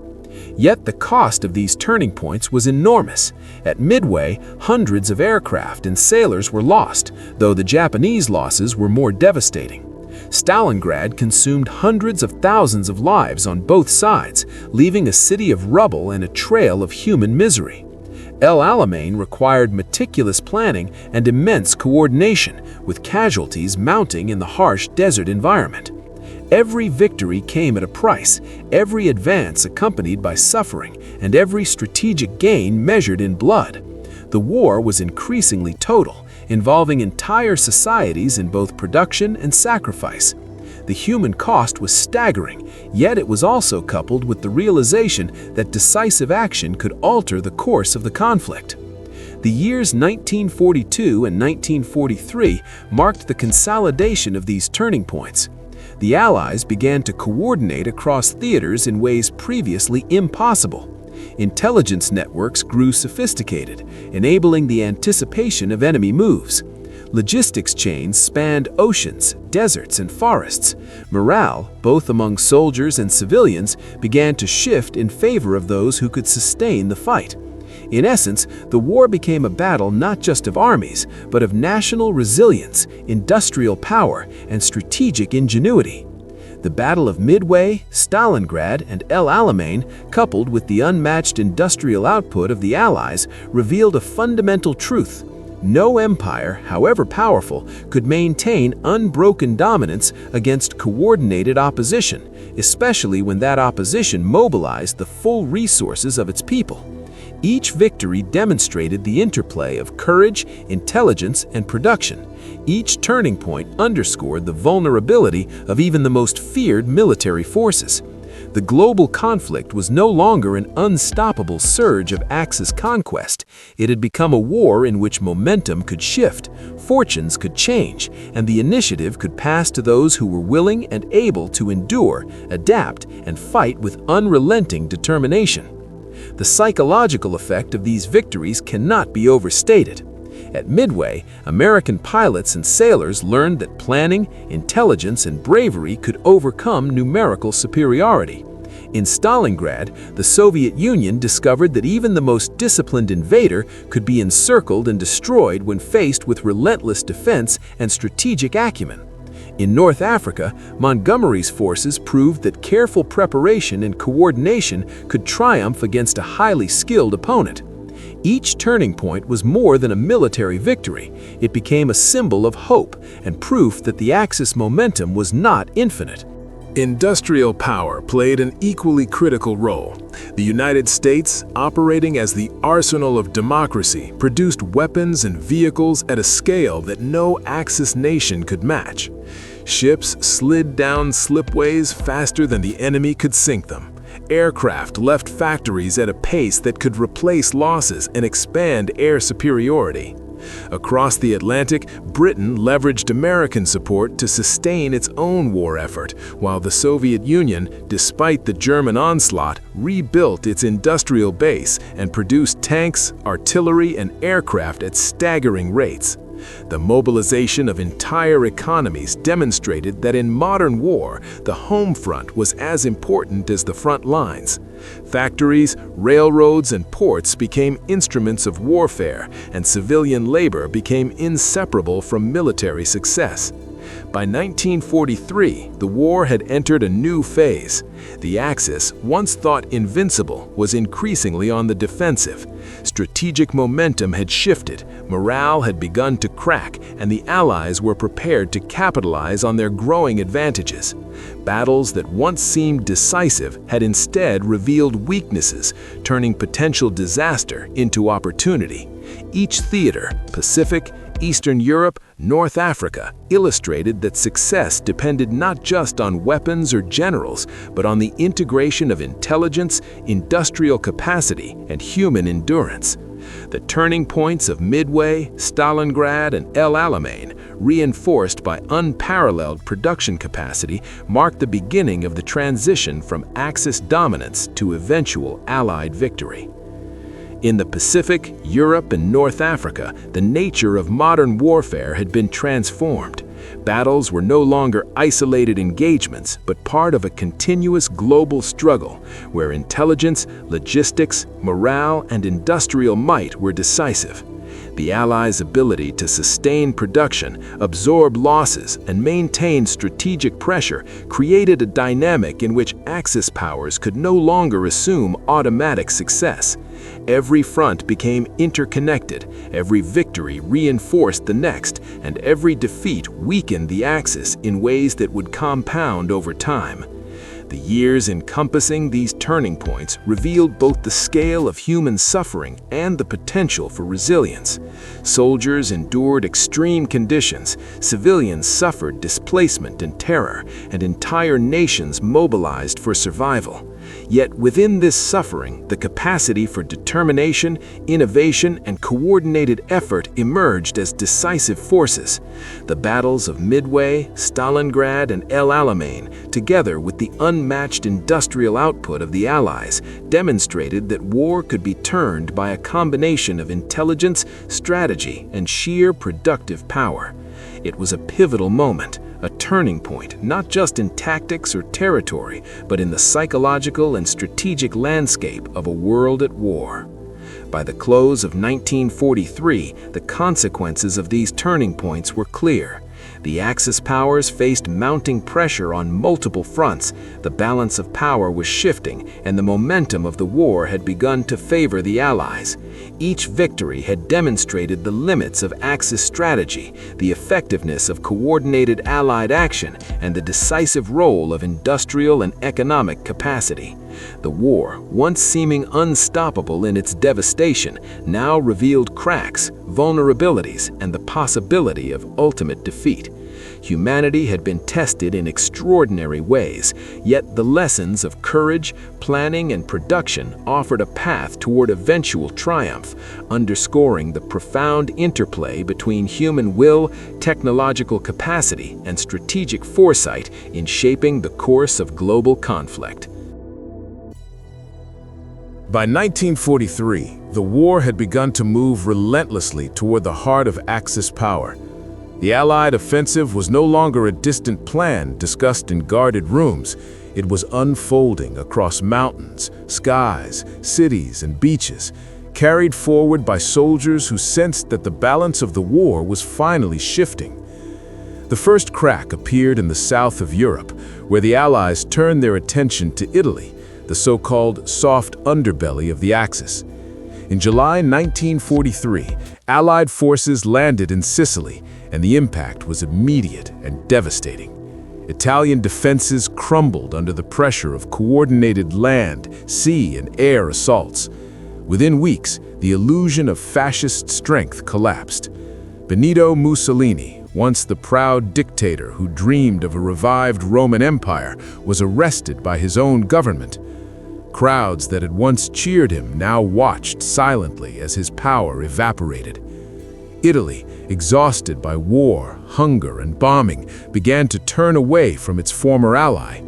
Yet the cost of these turning points was enormous. At Midway, hundreds of aircraft and sailors were lost, though the Japanese losses were more devastating. Stalingrad consumed hundreds of thousands of lives on both sides, leaving a city of rubble and a trail of human misery. El Alamein required meticulous planning and immense coordination, with casualties mounting in the harsh desert environment. Every victory came at a price, every advance accompanied by suffering, and every strategic gain measured in blood. The war was increasingly total, involving entire societies in both production and sacrifice. The human cost was staggering, yet it was also coupled with the realization that decisive action could alter the course of the conflict. The years 1942 and 1943 marked the consolidation of these turning points. The Allies began to coordinate across theaters in ways previously impossible. Intelligence networks grew sophisticated, enabling the anticipation of enemy moves. Logistics chains spanned oceans, deserts, and forests. Morale, both among soldiers and civilians, began to shift in favor of those who could sustain the fight. In essence, the war became a battle not just of armies, but of national resilience, industrial power, and strategic ingenuity. The Battle of Midway, Stalingrad, and El Alamein, coupled with the unmatched industrial output of the Allies, revealed a fundamental truth. No empire, however powerful, could maintain unbroken dominance against coordinated opposition, especially when that opposition mobilized the full resources of its people. Each victory demonstrated the interplay of courage, intelligence, and production. Each turning point underscored the vulnerability of even the most feared military forces. The global conflict was no longer an unstoppable surge of Axis conquest. It had become a war in which momentum could shift, fortunes could change, and the initiative could pass to those who were willing and able to endure, adapt, and fight with unrelenting determination. The psychological effect of these victories cannot be overstated. At Midway, American pilots and sailors learned that planning, intelligence, and bravery could overcome numerical superiority. In Stalingrad, the Soviet Union discovered that even the most disciplined invader could be encircled and destroyed when faced with relentless defense and strategic acumen. In North Africa, Montgomery's forces proved that careful preparation and coordination could triumph against a highly skilled opponent. Each turning point was more than a military victory. It became a symbol of hope and proof that the Axis momentum was not infinite. Industrial power played an equally critical role. The United States, operating as the arsenal of democracy, produced weapons and vehicles at a scale that no Axis nation could match. Ships slid down slipways faster than the enemy could sink them. Aircraft left factories at a pace that could replace losses and expand air superiority. Across the Atlantic, Britain leveraged American support to sustain its own war effort, while the Soviet Union, despite the German onslaught, rebuilt its industrial base and produced tanks, artillery, and aircraft at staggering rates. The mobilization of entire economies demonstrated that in modern war, the home front was as important as the front lines. Factories, railroads, and ports became instruments of warfare, and civilian labor became inseparable from military success. By 1943, the war had entered a new phase. The Axis, once thought invincible, was increasingly on the defensive. Strategic momentum had shifted, morale had begun to crack, and the Allies were prepared to capitalize on their growing advantages. Battles that once seemed decisive had instead revealed weaknesses, turning potential disaster into opportunity. Each theater, Pacific, Eastern Europe, North Africa, illustrated that success depended not just on weapons or generals, but on the integration of intelligence, industrial capacity, and human endurance. The turning points of Midway, Stalingrad, and El Alamein, reinforced by unparalleled production capacity, marked the beginning of the transition from Axis dominance to eventual Allied victory. In the Pacific, Europe, and North Africa, the nature of modern warfare had been transformed. Battles were no longer isolated engagements, but part of a continuous global struggle, where intelligence, logistics, morale, and industrial might were decisive. The Allies' ability to sustain production, absorb losses, and maintain strategic pressure created a dynamic in which Axis powers could no longer assume automatic success. Every front became interconnected, every victory reinforced the next, and every defeat weakened the Axis in ways that would compound over time. The years encompassing these turning points revealed both the scale of human suffering and the potential for resilience. Soldiers endured extreme conditions, civilians suffered displacement and terror, and entire nations mobilized for survival. Yet within this suffering, the capacity for determination, innovation, and coordinated effort emerged as decisive forces. The battles of Midway, Stalingrad, and El Alamein, together with the unmatched industrial output of the Allies, demonstrated that war could be turned by a combination of intelligence, strategy, and sheer productive power. It was a pivotal moment, a turning point, not just in tactics or territory, but in the psychological and strategic landscape of a world at war. By the close of 1943, the consequences of these turning points were clear. The Axis powers faced mounting pressure on multiple fronts, the balance of power was shifting, and the momentum of the war had begun to favor the Allies. Each victory had demonstrated the limits of Axis strategy, the effectiveness of coordinated Allied action, and the decisive role of industrial and economic capacity. The war, once seeming unstoppable in its devastation, now revealed cracks, vulnerabilities, and the possibility of ultimate defeat. Humanity had been tested in extraordinary ways, yet the lessons of courage, planning, and production offered a path toward eventual triumph, underscoring the profound interplay between human will, technological capacity, and strategic foresight in shaping the course of global conflict. By 1943, the war had begun to move relentlessly toward the heart of Axis power. The Allied offensive was no longer a distant plan discussed in guarded rooms. It was unfolding across mountains, skies, cities, and beaches, carried forward by soldiers who sensed that the balance of the war was finally shifting. The first crack appeared in the south of Europe, where the Allies turned their attention to Italy, the so-called soft underbelly of the Axis. In July 1943, Allied forces landed in Sicily, and the impact was immediate and devastating. Italian defenses crumbled under the pressure of coordinated land, sea, and air assaults. Within weeks, the illusion of fascist strength collapsed. Benito Mussolini, once the proud dictator who dreamed of a revived Roman Empire, was arrested by his own government. Crowds that had once cheered him now watched silently as his power evaporated. Italy, exhausted by war, hunger, and bombing, began to turn away from its former ally.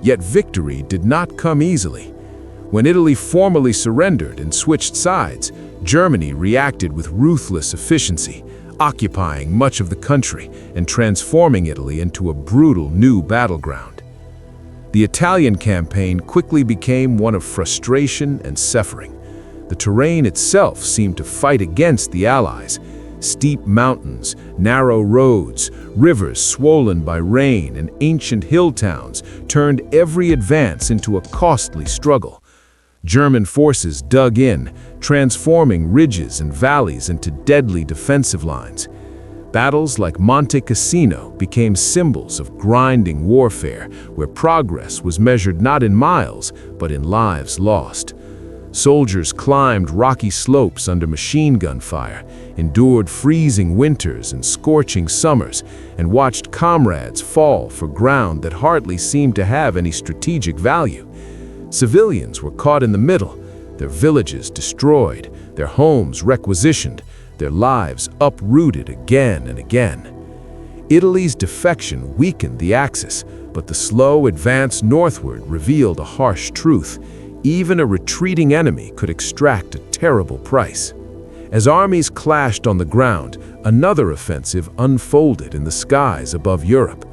Yet victory did not come easily. When Italy formally surrendered and switched sides, Germany reacted with ruthless efficiency, occupying much of the country and transforming Italy into a brutal new battleground. The Italian campaign quickly became one of frustration and suffering. The terrain itself seemed to fight against the Allies. Steep mountains, narrow roads, rivers swollen by rain, and ancient hill towns turned every advance into a costly struggle. German forces dug in, transforming ridges and valleys into deadly defensive lines. Battles like Monte Cassino became symbols of grinding warfare, where progress was measured not in miles, but in lives lost. Soldiers climbed rocky slopes under machine gun fire, endured freezing winters and scorching summers, and watched comrades fall for ground that hardly seemed to have any strategic value. Civilians were caught in the middle, their villages destroyed, their homes requisitioned, their lives uprooted again and again. Italy's defection weakened the Axis, but the slow advance northward revealed a harsh truth. even a retreating enemy could extract a terrible price. As armies clashed on the ground, another offensive unfolded in the skies above Europe.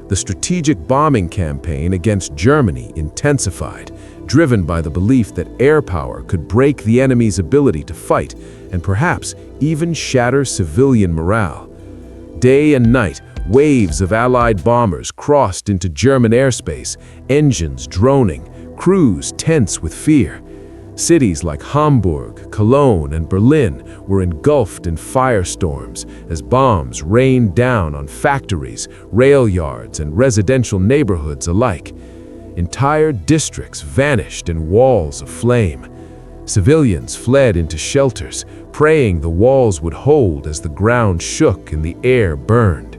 The strategic bombing campaign against Germany intensified, driven by the belief that air power could break the enemy's ability to fight and perhaps even shatter civilian morale. Day and night, waves of Allied bombers crossed into German airspace, engines droning, crews tense with fear. Cities like Hamburg, Cologne, and Berlin were engulfed in firestorms as bombs rained down on factories, rail yards, and residential neighborhoods alike. Entire districts vanished in walls of flame. Civilians fled into shelters, praying the walls would hold as the ground shook and the air burned.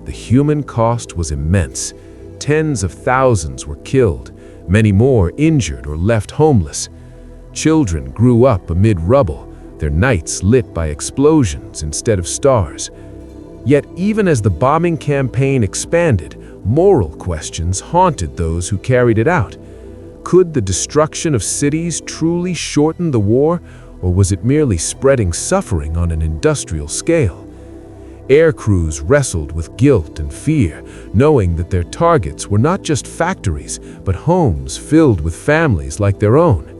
The human cost was immense. Tens of thousands were killed, many more injured or left homeless. Children grew up amid rubble, their nights lit by explosions instead of stars. Yet even as the bombing campaign expanded, moral questions haunted those who carried it out. Could the destruction of cities truly shorten the war, or was it merely spreading suffering on an industrial scale? Air crews wrestled with guilt and fear, knowing that their targets were not just factories, but homes filled with families like their own.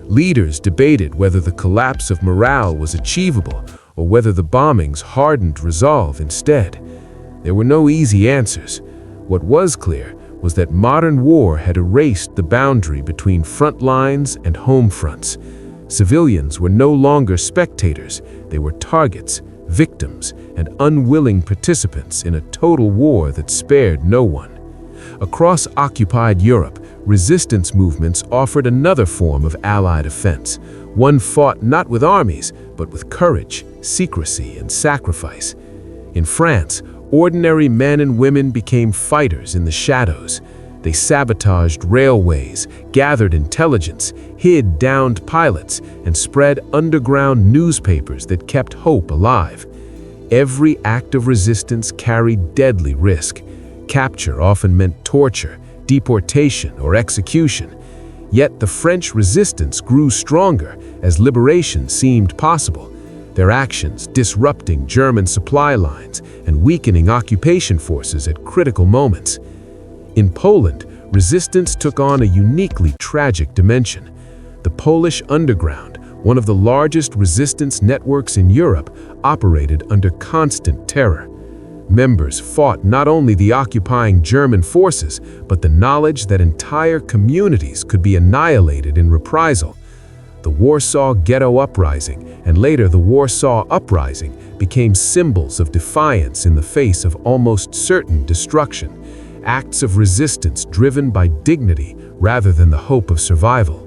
Leaders debated whether the collapse of morale was achievable or whether the bombings hardened resolve instead. There were no easy answers. What was clear was that modern war had erased the boundary between front lines and home fronts. Civilians were no longer spectators, they were targets, victims, and unwilling participants in a total war that spared no one. Across occupied Europe, resistance movements offered another form of Allied offense, one fought not with armies, but with courage, secrecy, and sacrifice. In France, ordinary men and women became fighters in the shadows. They sabotaged railways, gathered intelligence, hid downed pilots, and spread underground newspapers that kept hope alive. Every act of resistance carried deadly risk. Capture often meant torture, deportation, or execution. Yet the French resistance grew stronger as liberation seemed possible, their actions disrupting German supply lines and weakening occupation forces at critical moments. In Poland, resistance took on a uniquely tragic dimension. The Polish underground, one of the largest resistance networks in Europe, operated under constant terror. Members fought not only the occupying German forces, but the knowledge that entire communities could be annihilated in reprisal. The Warsaw Ghetto Uprising, and later the Warsaw Uprising, became symbols of defiance in the face of almost certain destruction, acts of resistance driven by dignity rather than the hope of survival.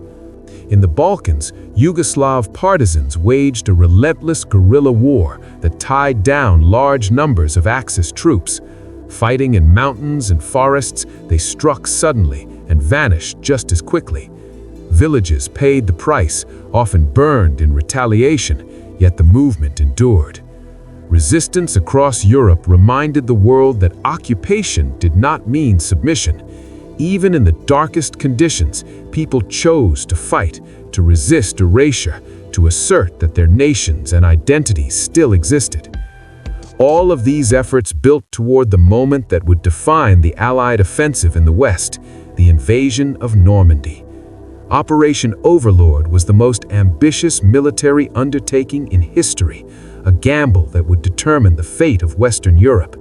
In the Balkans, Yugoslav partisans waged a relentless guerrilla war that tied down large numbers of Axis troops. Fighting in mountains and forests, they struck suddenly and vanished just as quickly. Villages paid the price, often burned in retaliation, yet the movement endured. Resistance across Europe reminded the world that occupation did not mean submission. Even in the darkest conditions, people chose to fight, to resist erasure, to assert that their nations and identities still existed. All of these efforts built toward the moment that would define the Allied offensive in the West, the invasion of Normandy. Operation Overlord was the most ambitious military undertaking in history, a gamble that would determine the fate of Western Europe.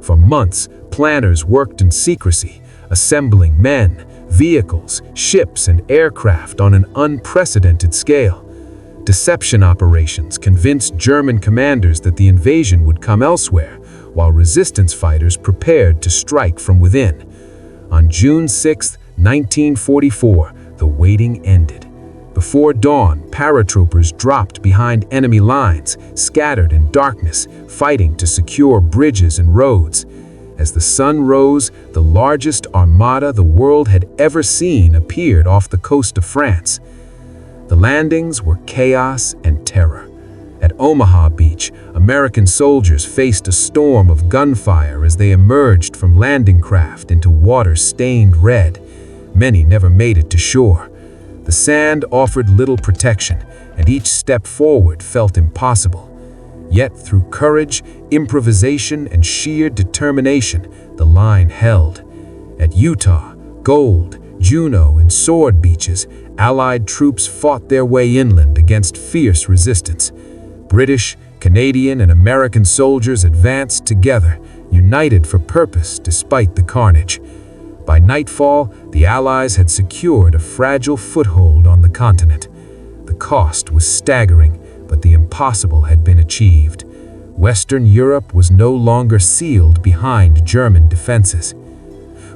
For months, planners worked in secrecy, assembling men, vehicles, ships, and aircraft on an unprecedented scale. Deception operations convinced German commanders that the invasion would come elsewhere, while resistance fighters prepared to strike from within. On June 6, 1944, the waiting ended. Before dawn, paratroopers dropped behind enemy lines, scattered in darkness, fighting to secure bridges and roads. As the sun rose, the largest armada the world had ever seen appeared off the coast of France. The landings were chaos and terror. At Omaha Beach, American soldiers faced a storm of gunfire as they emerged from landing craft into water stained red. Many never made it to shore. The sand offered little protection, and each step forward felt impossible. Yet through courage, improvisation, and sheer determination, the line held. At Utah, Gold, Juneau, and Sword Beaches, Allied troops fought their way inland against fierce resistance. British, Canadian, and American soldiers advanced together, united for purpose despite the carnage. By nightfall, the Allies had secured a fragile foothold on the continent. The cost was staggering, but the impossible had been achieved. Western Europe was no longer sealed behind German defenses.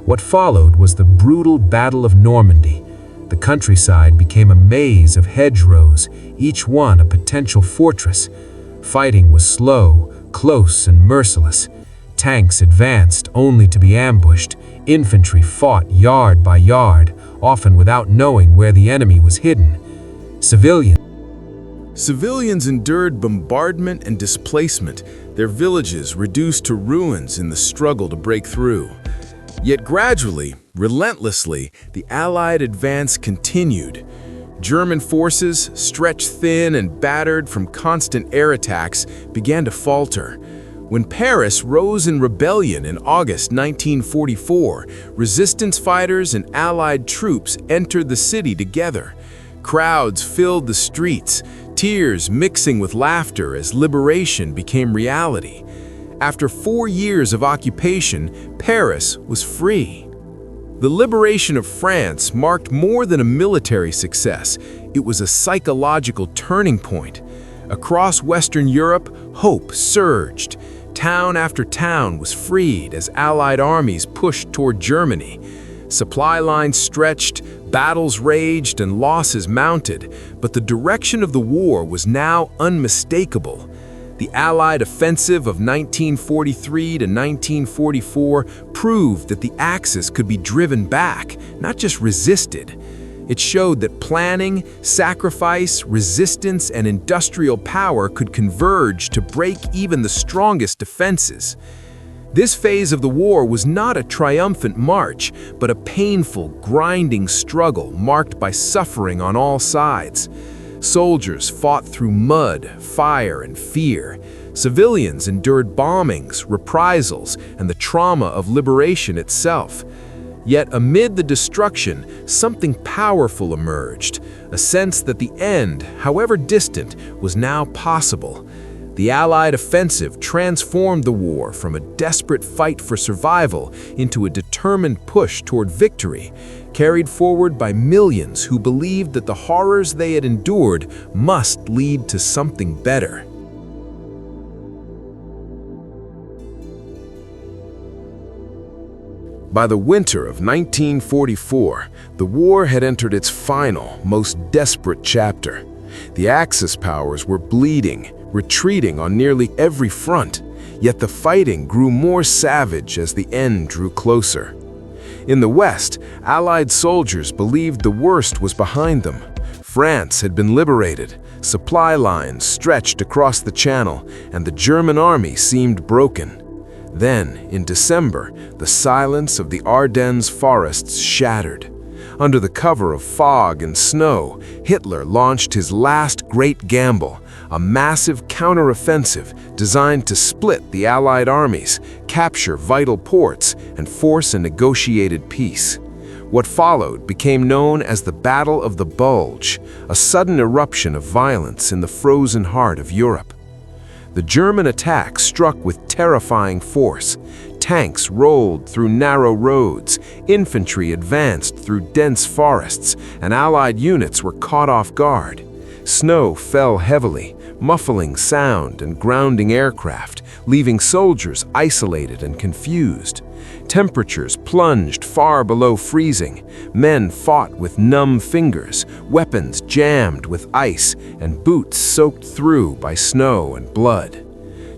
What followed was the brutal Battle of Normandy. The countryside became a maze of hedgerows, each one a potential fortress. Fighting was slow, close, and merciless. Tanks advanced only to be ambushed. Infantry fought yard by yard, often without knowing where the enemy was hidden. Civilians endured bombardment and displacement, their villages reduced to ruins in the struggle to break through. Yet gradually, relentlessly, the Allied advance continued. German forces, stretched thin and battered from constant air attacks, began to falter. When Paris rose in rebellion in August 1944, resistance fighters and Allied troops entered the city together. Crowds filled the streets, tears mixing with laughter as liberation became reality. After 4 years of occupation, Paris was free. The liberation of France marked more than a military success. It was a psychological turning point. Across Western Europe, hope surged. Town after town was freed as Allied armies pushed toward Germany. Supply lines stretched, battles raged, and losses mounted, but the direction of the war was now unmistakable. The Allied offensive of 1943 to 1944 proved that the Axis could be driven back, not just resisted. It showed that planning, sacrifice, resistance, and industrial power could converge to break even the strongest defenses. This phase of the war was not a triumphant march, but a painful, grinding struggle marked by suffering on all sides. Soldiers fought through mud, fire, and fear. Civilians endured bombings, reprisals, and the trauma of liberation itself. Yet amid the destruction, something powerful emerged, a sense that the end, however distant, was now possible. The Allied offensive transformed the war from a desperate fight for survival into a determined push toward victory, carried forward by millions who believed that the horrors they had endured must lead to something better. By the winter of 1944, the war had entered its final, most desperate chapter. The Axis powers were bleeding, retreating on nearly every front, yet the fighting grew more savage as the end drew closer. In the West, Allied soldiers believed the worst was behind them. France had been liberated, supply lines stretched across the Channel, and the German army seemed broken. Then, in December, the silence of the Ardennes forests shattered. Under the cover of fog and snow, Hitler launched his last great gamble, a massive counteroffensive designed to split the Allied armies, capture vital ports, and force a negotiated peace. What followed became known as the Battle of the Bulge, a sudden eruption of violence in the frozen heart of Europe. The German attack struck with terrifying force. Tanks rolled through narrow roads, infantry advanced through dense forests, and Allied units were caught off guard. Snow fell heavily, muffling sound and grounding aircraft, leaving soldiers isolated and confused. Temperatures plunged far below freezing. Men fought with numb fingers, weapons jammed with ice, and boots soaked through by snow and blood.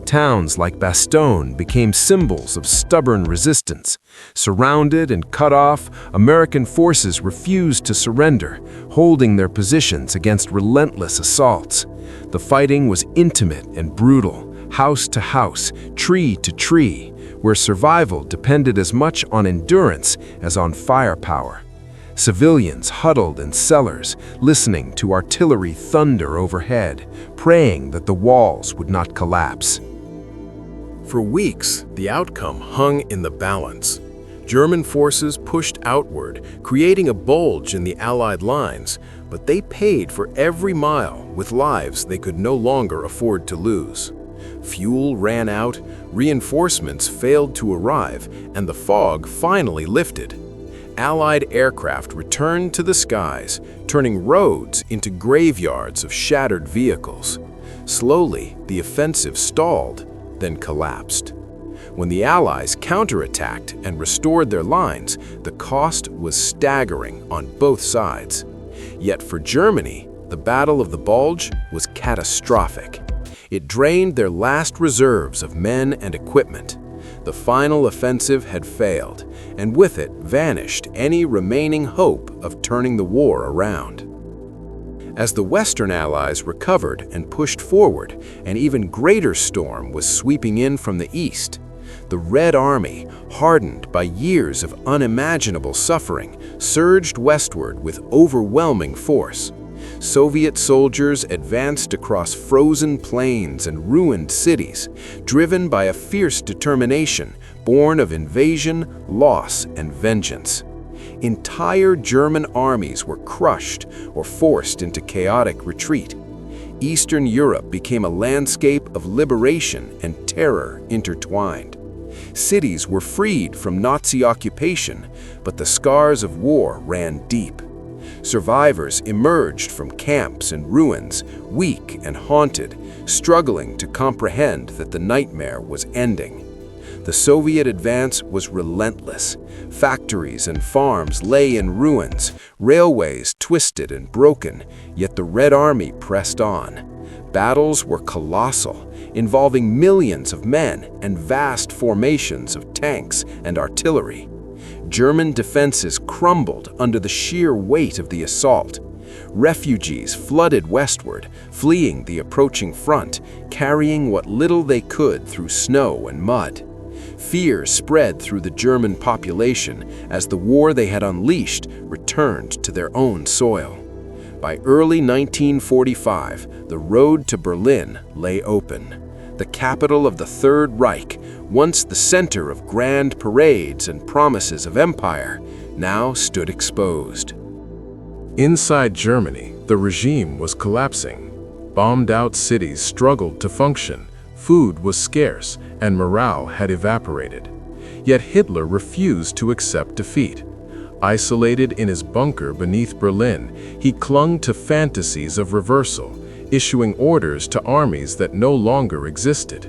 Towns like Bastogne became symbols of stubborn resistance. Surrounded and cut off, American forces refused to surrender, holding their positions against relentless assaults. The fighting was intimate and brutal, house to house, tree to tree, where survival depended as much on endurance as on firepower. Civilians huddled in cellars, listening to artillery thunder overhead, praying that the walls would not collapse. For weeks, the outcome hung in the balance. German forces pushed outward, creating a bulge in the Allied lines, but they paid for every mile with lives they could no longer afford to lose. Fuel ran out, reinforcements failed to arrive, and the fog finally lifted. Allied aircraft returned to the skies, turning roads into graveyards of shattered vehicles. Slowly, the offensive stalled, then collapsed. When the Allies counterattacked and restored their lines, the cost was staggering on both sides. Yet for Germany, the Battle of the Bulge was catastrophic. It drained their last reserves of men and equipment. The final offensive had failed, and with it vanished any remaining hope of turning the war around. As the Western Allies recovered and pushed forward, an even greater storm was sweeping in from the east. The Red Army, hardened by years of unimaginable suffering, surged westward with overwhelming force. Soviet soldiers advanced across frozen plains and ruined cities, driven by a fierce determination born of invasion, loss, and vengeance. Entire German armies were crushed or forced into chaotic retreat. Eastern Europe became a landscape of liberation and terror intertwined. Cities were freed from Nazi occupation, but the scars of war ran deep. Survivors emerged from camps and ruins, weak and haunted, struggling to comprehend that the nightmare was ending. The Soviet advance was relentless. Factories and farms lay in ruins, railways twisted and broken, yet the Red Army pressed on. Battles were colossal, involving millions of men and vast formations of tanks and artillery. German defenses crumbled under the sheer weight of the assault. Refugees flooded westward, fleeing the approaching front, carrying what little they could through snow and mud. Fear spread through the German population as the war they had unleashed returned to their own soil. By early 1945, the road to Berlin lay open. The capital of the Third Reich, once the center of grand parades and promises of empire, now stood exposed. Inside Germany, the regime was collapsing. Bombed-out cities struggled to function, food was scarce, and morale had evaporated. Yet Hitler refused to accept defeat. Isolated in his bunker beneath Berlin, he clung to fantasies of reversal, issuing orders to armies that no longer existed.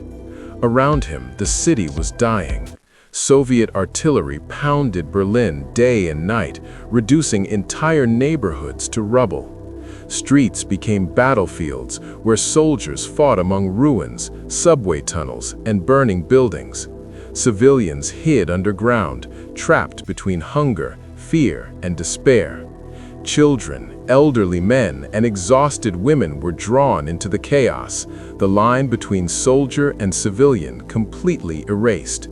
Around him, the city was dying. Soviet artillery pounded Berlin day and night, reducing entire neighborhoods to rubble. Streets became battlefields where soldiers fought among ruins, subway tunnels, and burning buildings. Civilians hid underground, trapped between hunger, fear, and despair. Children, elderly men, and exhausted women were drawn into the chaos, the line between soldier and civilian completely erased.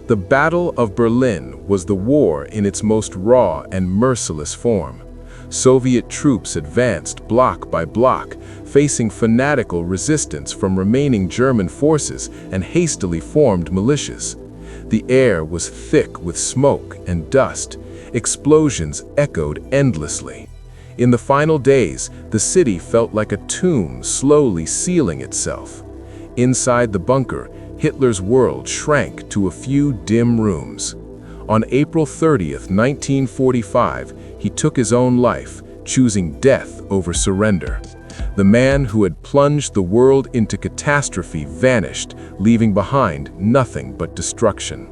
The Battle of Berlin was the war in its most raw and merciless form. Soviet troops advanced block by block, facing fanatical resistance from remaining German forces and hastily formed militias. The air was thick with smoke and dust. Explosions echoed endlessly. In the final days, the city felt like a tomb slowly sealing itself. Inside the bunker, Hitler's world shrank to a few dim rooms. On April 30th, 1945, he took his own life, choosing death over surrender. The man who had plunged the world into catastrophe vanished, leaving behind nothing but destruction.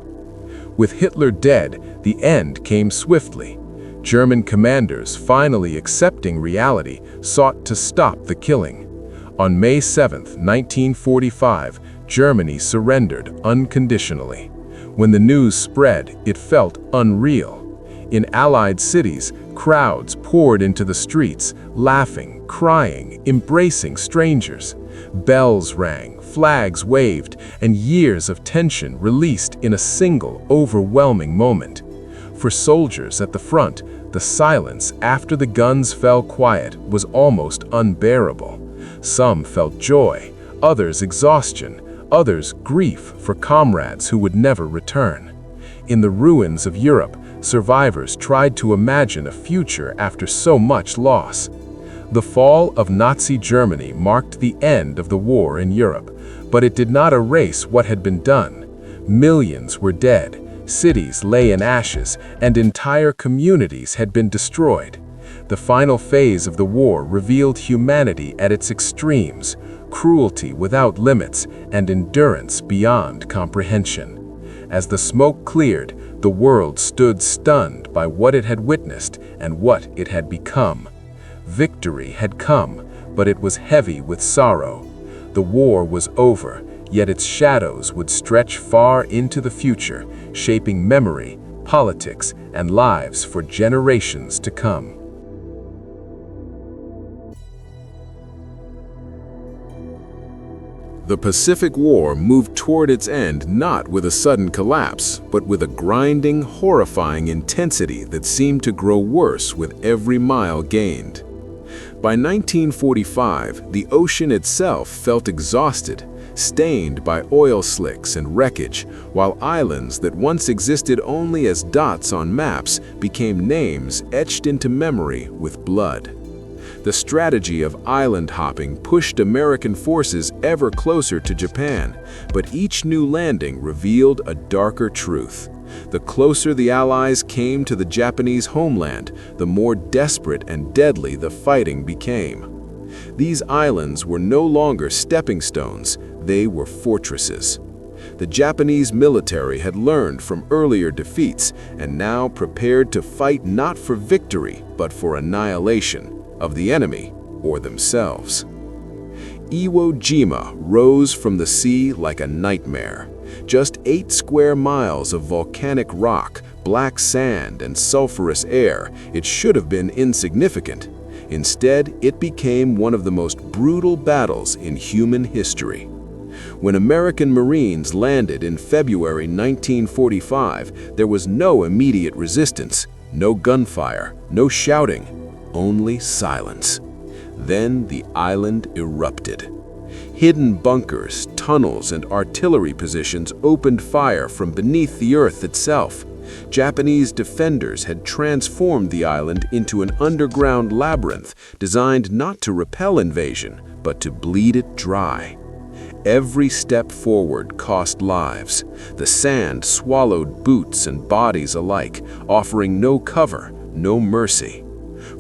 With Hitler dead, the end came swiftly. German commanders, finally accepting reality, sought to stop the killing. On May 7, 1945, Germany surrendered unconditionally. When the news spread, it felt unreal. In Allied cities, crowds poured into the streets, laughing, crying, embracing strangers. Bells rang, flags waved, and years of tension released in a single, overwhelming moment. For soldiers at the front, The silence after the guns fell quiet was almost unbearable. Some felt joy, others exhaustion, others grief for comrades who would never return. In the ruins of Europe, survivors tried to imagine a future after so much loss. The fall of Nazi Germany marked the end of the war in Europe, but it did not erase what had been done. Millions were dead, cities lay in ashes, and entire communities had been destroyed. The final phase of the war revealed humanity at its extremes, cruelty without limits, and endurance beyond comprehension. As the smoke cleared, the world stood stunned by what it had witnessed and what it had become. Victory had come, but it was heavy with sorrow. The war was over, yet its shadows would stretch far into the future, shaping memory, politics, and lives for generations to come. The Pacific War moved toward its end not with a sudden collapse, but with a grinding, horrifying intensity that seemed to grow worse with every mile gained. By 1945, the ocean itself felt exhausted, stained by oil slicks and wreckage, while islands that once existed only as dots on maps became names etched into memory with blood. The strategy of island hopping pushed American forces ever closer to Japan, but each new landing revealed a darker truth. The closer the Allies came to the Japanese homeland, the more desperate and deadly the fighting became. These islands were no longer stepping stones, they were fortresses. The Japanese military had learned from earlier defeats and now prepared to fight not for victory, but for annihilation of the enemy or themselves. Iwo Jima rose from the sea like a nightmare. Just 8 square miles of volcanic rock, black sand, and sulfurous air, it should have been insignificant. Instead, it became one of the most brutal battles in human history. When American Marines landed in February 1945, there was no immediate resistance, no gunfire, no shouting, only silence. Then the island erupted. Hidden bunkers, tunnels, and artillery positions opened fire from beneath the earth itself. Japanese defenders had transformed the island into an underground labyrinth designed not to repel invasion, but to bleed it dry. Every step forward cost lives. The sand swallowed boots and bodies alike, offering no cover, no mercy.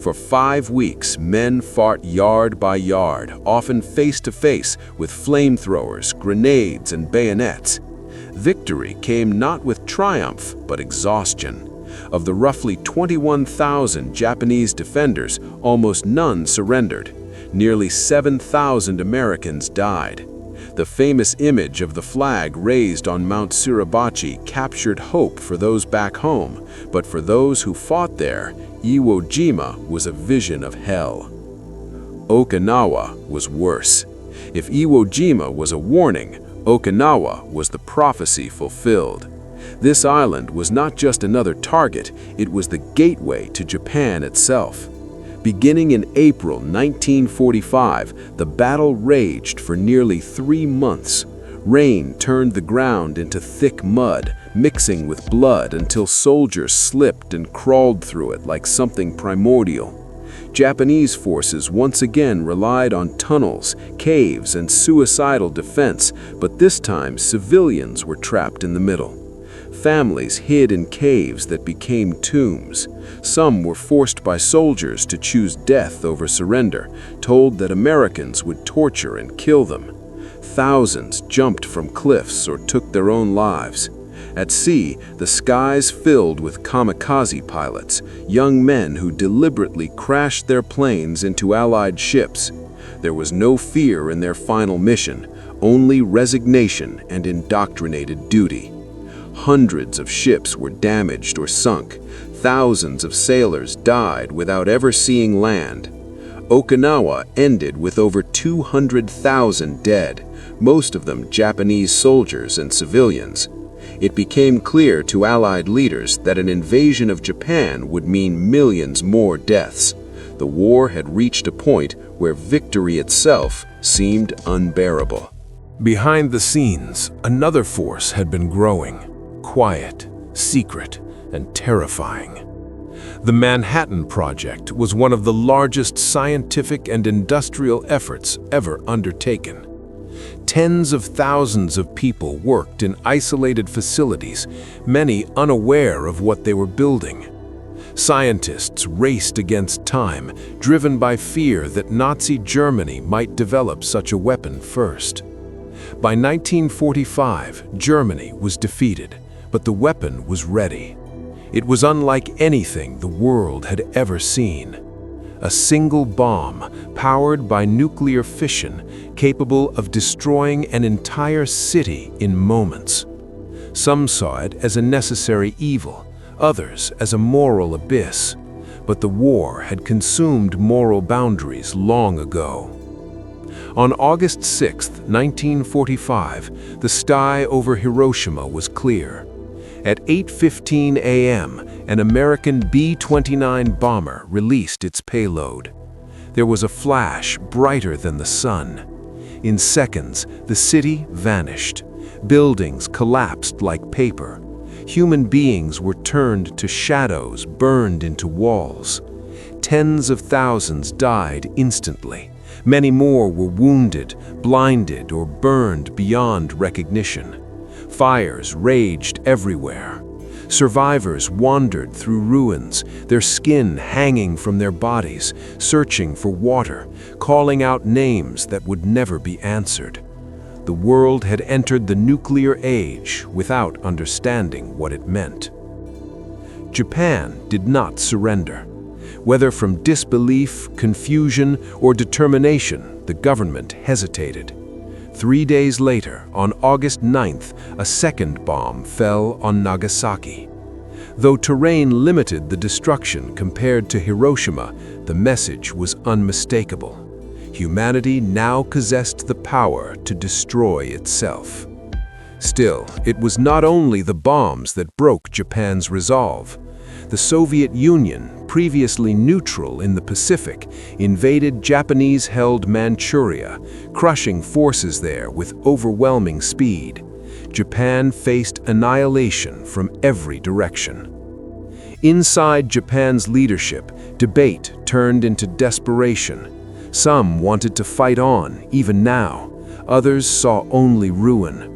For 5 weeks, men fought yard by yard, often face to face with flamethrowers, grenades, and bayonets. Victory came not with triumph, but exhaustion. Of the roughly 21,000 Japanese defenders, almost none surrendered. Nearly 7,000 Americans died. The famous image of the flag raised on Mount Suribachi captured hope for those back home, but for those who fought there, Iwo Jima was a vision of hell. Okinawa was worse. If Iwo Jima was a warning, Okinawa was the prophecy fulfilled. This island was not just another target, it was the gateway to Japan itself. Beginning in April 1945, the battle raged for nearly 3 months. Rain turned the ground into thick mud, mixing with blood until soldiers slipped and crawled through it like something primordial. Japanese forces once again relied on tunnels, caves, and suicidal defense, but this time civilians were trapped in the middle. Families hid in caves that became tombs. Some were forced by soldiers to choose death over surrender, told that Americans would torture and kill them. Thousands jumped from cliffs or took their own lives. At sea, the skies filled with kamikaze pilots, young men who deliberately crashed their planes into Allied ships. There was no fear in their final mission, only resignation and indoctrinated duty. Hundreds of ships were damaged or sunk. Thousands of sailors died without ever seeing land. Okinawa ended with over 200,000 dead, most of them Japanese soldiers and civilians. It became clear to Allied leaders that an invasion of Japan would mean millions more deaths. The war had reached a point where victory itself seemed unbearable. Behind the scenes, another force had been growing, quiet, secret, and terrifying. The Manhattan Project was one of the largest scientific and industrial efforts ever undertaken. Tens of thousands of people worked in isolated facilities, many unaware of what they were building. Scientists raced against time, driven by fear that Nazi Germany might develop such a weapon first. By 1945, Germany was defeated, but the weapon was ready. It was unlike anything the world had ever seen. A single bomb, powered by nuclear fission, capable of destroying an entire city in moments. Some saw it as a necessary evil, others as a moral abyss. But the war had consumed moral boundaries long ago. On August 6, 1945, the sky over Hiroshima was clear. At 8:15 a.m., an American B-29 bomber released its payload. There was a flash brighter than the sun. In seconds, the city vanished. Buildings collapsed like paper. Human beings were turned to shadows burned into walls. Tens of thousands died instantly. Many more were wounded, blinded, or burned beyond recognition. Fires raged everywhere. Survivors wandered through ruins, their skin hanging from their bodies, searching for water, calling out names that would never be answered. The world had entered the nuclear age without understanding what it meant. Japan did not surrender. Whether from disbelief, confusion, or determination, the government hesitated. 3 days later, on August 9th, a second bomb fell on Nagasaki. Though terrain limited the destruction compared to Hiroshima, the message was unmistakable. Humanity now possessed the power to destroy itself. Still, it was not only the bombs that broke Japan's resolve. The Soviet Union, previously neutral in the Pacific, invaded Japanese-held Manchuria, crushing forces there with overwhelming speed. Japan faced annihilation from every direction. Inside Japan's leadership, debate turned into desperation. Some wanted to fight on, even now. Others saw only ruin.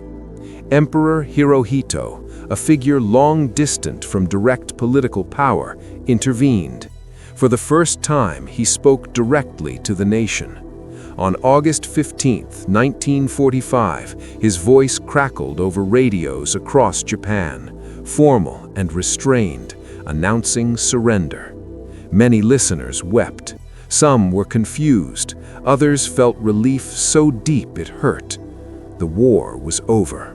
Emperor Hirohito, a figure long distant from direct political power, intervened. For the first time, he spoke directly to the nation. On August 15, 1945, his voice crackled over radios across Japan, formal and restrained, announcing surrender. Many listeners wept. Some were confused. Others felt relief so deep it hurt. The war was over.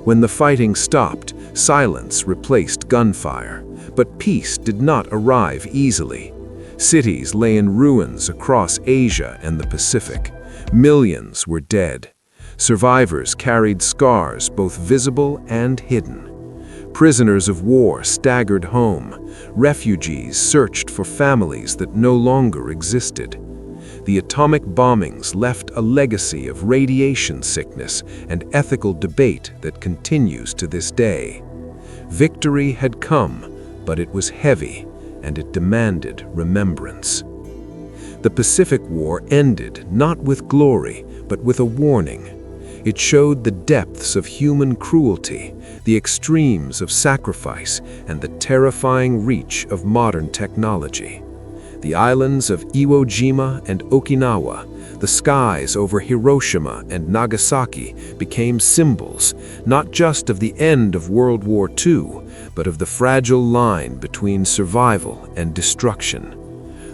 When the fighting stopped, silence replaced gunfire. But peace did not arrive easily. Cities lay in ruins across Asia and the Pacific. Millions were dead. Survivors carried scars both visible and hidden. Prisoners of war staggered home. Refugees searched for families that no longer existed. The atomic bombings left a legacy of radiation sickness and ethical debate that continues to this day. Victory had come, but it was heavy, and it demanded remembrance. The Pacific War ended not with glory, but with a warning. It showed the depths of human cruelty, the extremes of sacrifice, and the terrifying reach of modern technology. The islands of Iwo Jima and Okinawa, the skies over Hiroshima and Nagasaki became symbols, not just of the end of World War II, but of the fragile line between survival and destruction.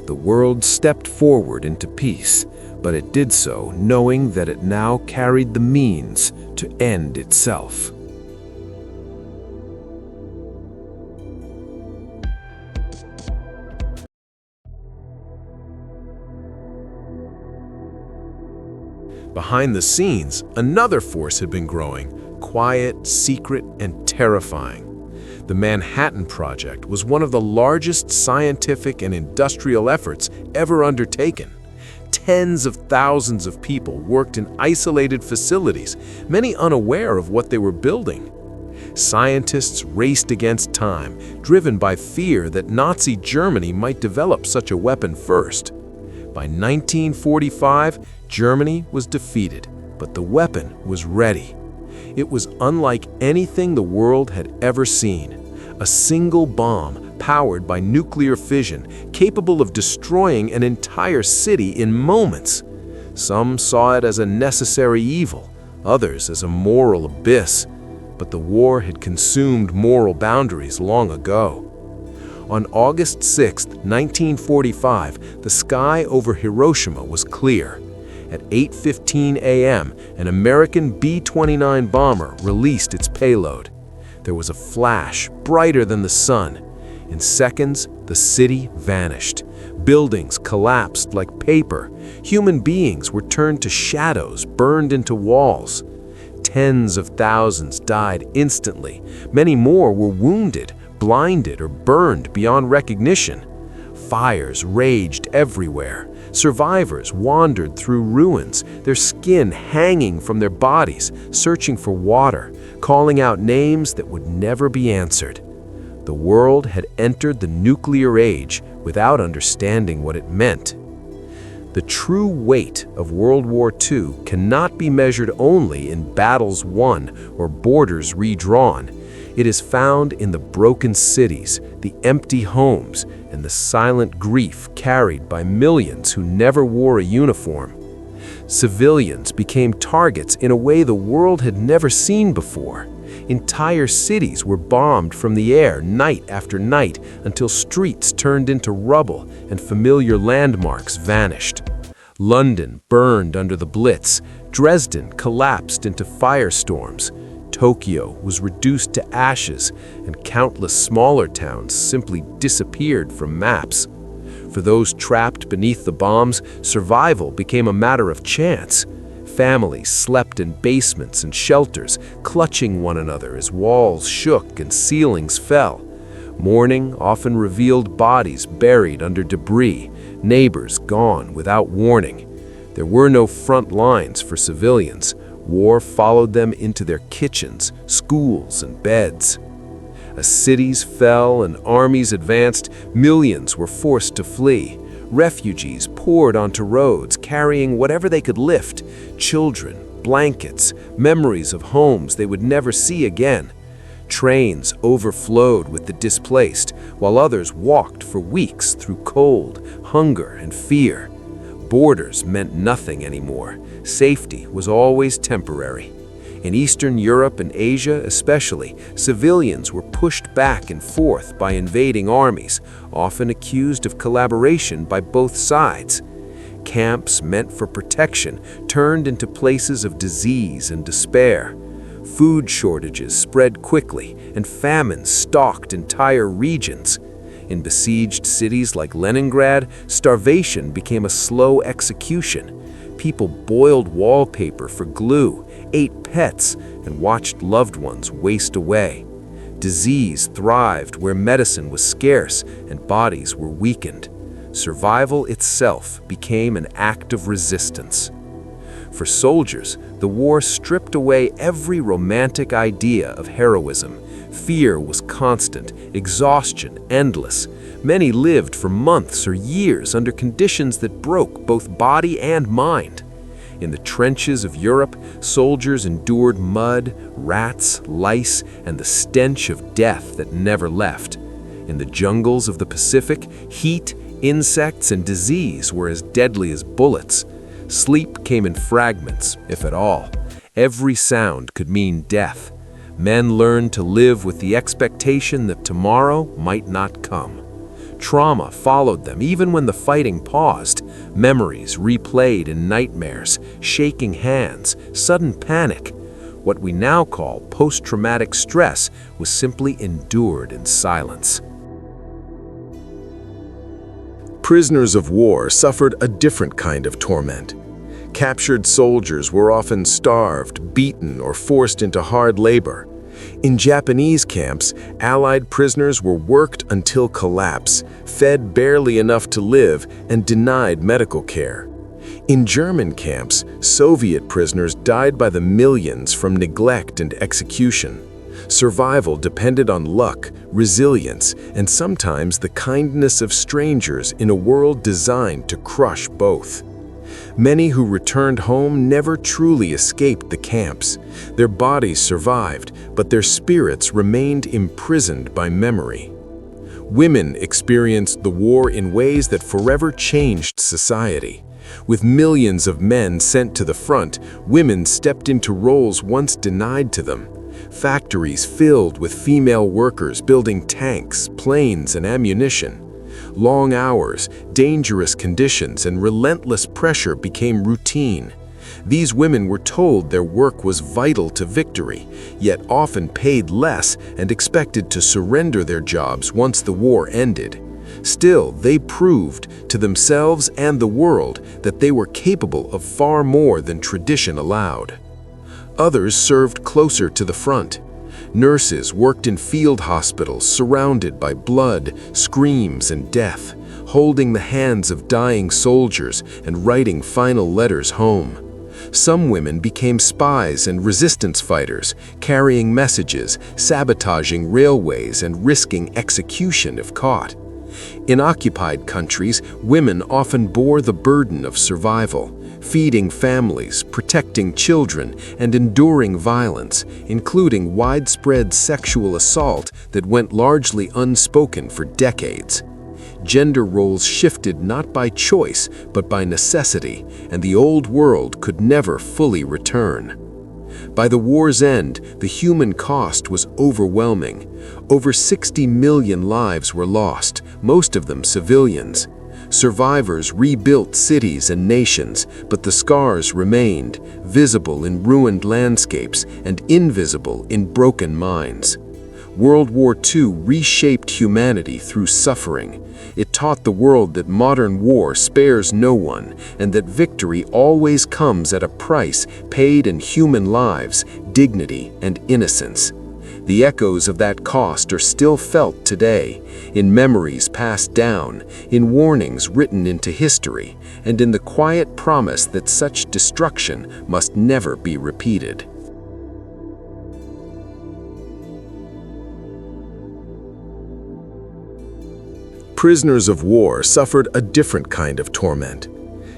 The world stepped forward into peace, but it did so knowing that it now carried the means to end itself. Behind the scenes, another force had been growing, quiet, secret, and terrifying. The Manhattan Project was one of the largest scientific and industrial efforts ever undertaken. Tens of thousands of people worked in isolated facilities, many unaware of what they were building. Scientists raced against time, driven by fear that Nazi Germany might develop such a weapon first. By 1945, Germany was defeated, but the weapon was ready. It was unlike anything the world had ever seen. A single bomb powered by nuclear fission, capable of destroying an entire city in moments. Some saw it as a necessary evil, others as a moral abyss. But the war had consumed moral boundaries long ago. On August 6, 1945, the sky over Hiroshima was clear. At 8:15 a.m., an American B-29 bomber released its payload. There was a flash brighter than the sun. In seconds, the city vanished. Buildings collapsed like paper. Human beings were turned to shadows, burned into walls. Tens of thousands died instantly. Many more were wounded, blinded, or burned beyond recognition. Fires raged everywhere. Survivors wandered through ruins, their skin hanging from their bodies, searching for water, calling out names that would never be answered. The world had entered the nuclear age without understanding what it meant. The true weight of World War II cannot be measured only in battles won or borders redrawn. It is found in the broken cities, the empty homes, and the silent grief carried by millions who never wore a uniform. Civilians became targets in a way the world had never seen before. Entire cities were bombed from the air night after night until streets turned into rubble and familiar landmarks vanished. London burned under the Blitz. Dresden collapsed into firestorms. Tokyo was reduced to ashes, and countless smaller towns simply disappeared from maps. For those trapped beneath the bombs, survival became a matter of chance. Families slept in basements and shelters, clutching one another as walls shook and ceilings fell. Morning often revealed bodies buried under debris, neighbors gone without warning. There were no front lines for civilians. War followed them into their kitchens, schools, and beds. As cities fell and armies advanced, millions were forced to flee. Refugees poured onto roads, carrying whatever they could lift: children, blankets, memories of homes they would never see again. Trains overflowed with the displaced, while others walked for weeks through cold, hunger, and fear. Borders meant nothing anymore. Safety was always temporary. In Eastern Europe and Asia especially, civilians were pushed back and forth by invading armies, often accused of collaboration by both sides. Camps meant for protection turned into places of disease and despair. Food shortages spread quickly, and famines stalked entire regions. In besieged cities like Leningrad, starvation became a slow execution. People boiled wallpaper for glue, ate pets, and watched loved ones waste away. Disease thrived where medicine was scarce and bodies were weakened. Survival itself became an act of resistance. For soldiers, the war stripped away every romantic idea of heroism. Fear was constant, exhaustion endless. Many lived for months or years under conditions that broke both body and mind. In the trenches of Europe, soldiers endured mud, rats, lice, and the stench of death that never left. In the jungles of the Pacific, heat, insects, and disease were as deadly as bullets. Sleep came in fragments, if at all. Every sound could mean death. Men learned to live with the expectation that tomorrow might not come. Trauma followed them even when the fighting paused. Memories replayed in nightmares, shaking hands, sudden panic. What we now call post-traumatic stress was simply endured in silence. Prisoners of war suffered a different kind of torment. Captured soldiers were often starved, beaten, or forced into hard labor. In Japanese camps, Allied prisoners were worked until collapse, fed barely enough to live, and denied medical care. In German camps, Soviet prisoners died by the millions from neglect and execution. Survival depended on luck, resilience, and sometimes the kindness of strangers in a world designed to crush both. Many who returned home never truly escaped the camps. Their bodies survived, but their spirits remained imprisoned by memory. Women experienced the war in ways that forever changed society. With millions of men sent to the front, women stepped into roles once denied to them. Factories filled with female workers building tanks, planes, and ammunition. Long hours, dangerous conditions, and relentless pressure became routine. These women were told their work was vital to victory, yet often paid less and expected to surrender their jobs once the war ended. Still, they proved to themselves and the world that they were capable of far more than tradition allowed. Others served closer to the front. Nurses worked in field hospitals surrounded by blood, screams, and death, holding the hands of dying soldiers and writing final letters home. Some women became spies and resistance fighters, carrying messages, sabotaging railways, and risking execution if caught. In occupied countries, women often bore the burden of survival, feeding families, protecting children, and enduring violence, including widespread sexual assault that went largely unspoken for decades. Gender roles shifted not by choice, but by necessity, and the old world could never fully return. By the war's end, the human cost was overwhelming. Over 60 million lives were lost, most of them civilians. Survivors rebuilt cities and nations, but the scars remained, visible in ruined landscapes and invisible in broken minds. World War II reshaped humanity through suffering. It taught the world that modern war spares no one, and that victory always comes at a price paid in human lives, dignity, and innocence. The echoes of that cost are still felt today, in memories passed down, in warnings written into history, and in the quiet promise that such destruction must never be repeated. Prisoners of war suffered a different kind of torment.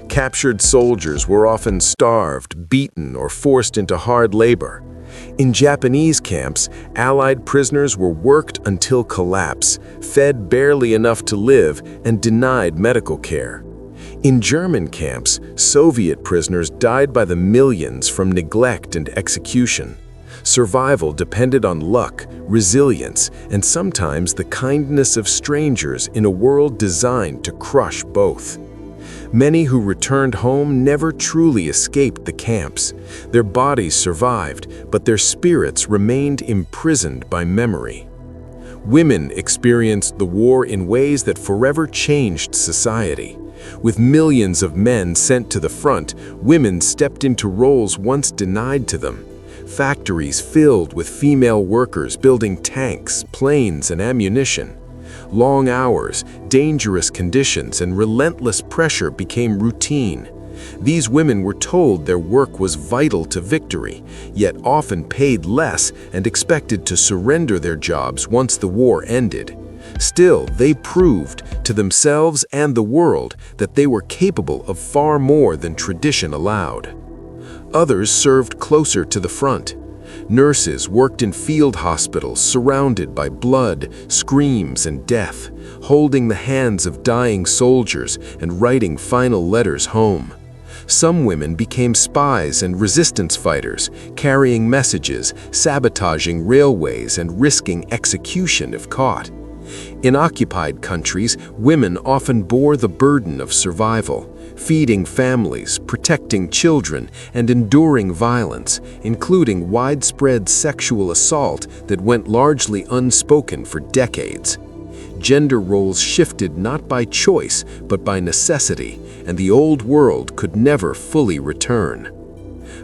Captured soldiers were often starved, beaten, or forced into hard labor. In Japanese camps, Allied prisoners were worked until collapse, fed barely enough to live, and denied medical care. In German camps, Soviet prisoners died by the millions from neglect and execution. Survival depended on luck, resilience, and sometimes the kindness of strangers in a world designed to crush both. Many who returned home never truly escaped the camps. Their bodies survived, but their spirits remained imprisoned by memory. Women experienced the war in ways that forever changed society. With millions of men sent to the front, women stepped into roles once denied to them. Factories filled with female workers building tanks, planes, and ammunition. Long hours, dangerous conditions, and relentless pressure became routine. These women were told their work was vital to victory, yet often paid less and expected to surrender their jobs once the war ended. Still, they proved to themselves and the world that they were capable of far more than tradition allowed. Others served closer to the front. Nurses worked in field hospitals surrounded by blood, screams, and death, holding the hands of dying soldiers and writing final letters home. Some women became spies and resistance fighters, carrying messages, sabotaging railways, and risking execution if caught. In occupied countries, women often bore the burden of survival, feeding families, protecting children, and enduring violence, including widespread sexual assault that went largely unspoken for decades. Gender roles shifted not by choice, but by necessity, and the old world could never fully return.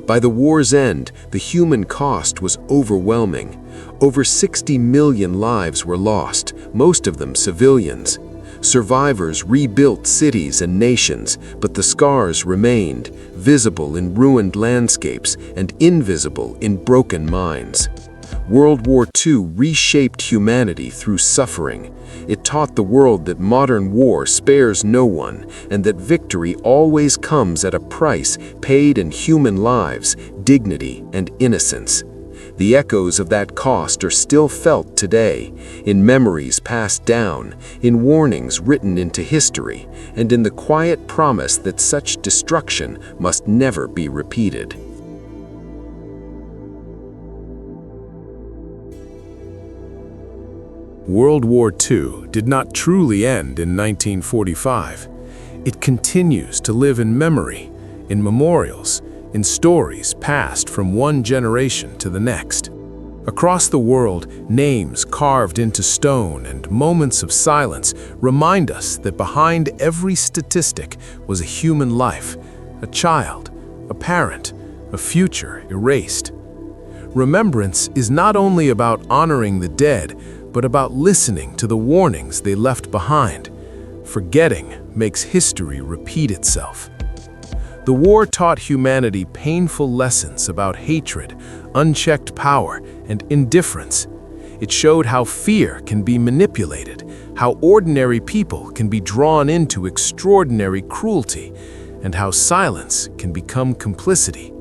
By the war's end, the human cost was overwhelming. Over 60 million lives were lost, most of them civilians. Survivors rebuilt cities and nations, but the scars remained, visible in ruined landscapes and invisible in broken minds. World War II reshaped humanity through suffering. It taught the world that modern war spares no one, and that victory always comes at a price paid in human lives, dignity, and innocence. The echoes of that cost are still felt today, in memories passed down, in warnings written into history, and in the quiet promise that such destruction must never be repeated. World War II did not truly end in 1945. It continues to live in memory, in memorials, in stories passed from one generation to the next. Across the world, names carved into stone and moments of silence remind us that behind every statistic was a human life, a child, a parent, a future erased. Remembrance is not only about honoring the dead, but about listening to the warnings they left behind. Forgetting makes history repeat itself. The war taught humanity painful lessons about hatred, unchecked power, and indifference. It showed how fear can be manipulated, how ordinary people can be drawn into extraordinary cruelty, and how silence can become complicity.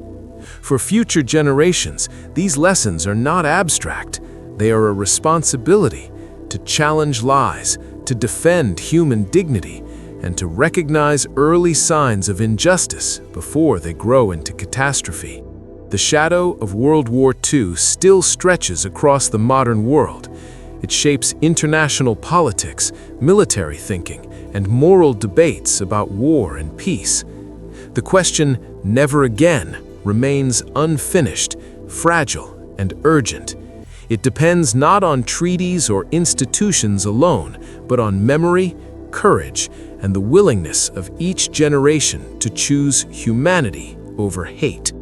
For future generations, these lessons are not abstract. They are a responsibility to challenge lies, to defend human dignity, and to recognize early signs of injustice before they grow into catastrophe. The shadow of World War II still stretches across the modern world. It shapes international politics, military thinking, and moral debates about war and peace. The question, "Never again," remains unfinished, fragile, and urgent. It depends not on treaties or institutions alone, but on memory, courage, and the willingness of each generation to choose humanity over hate.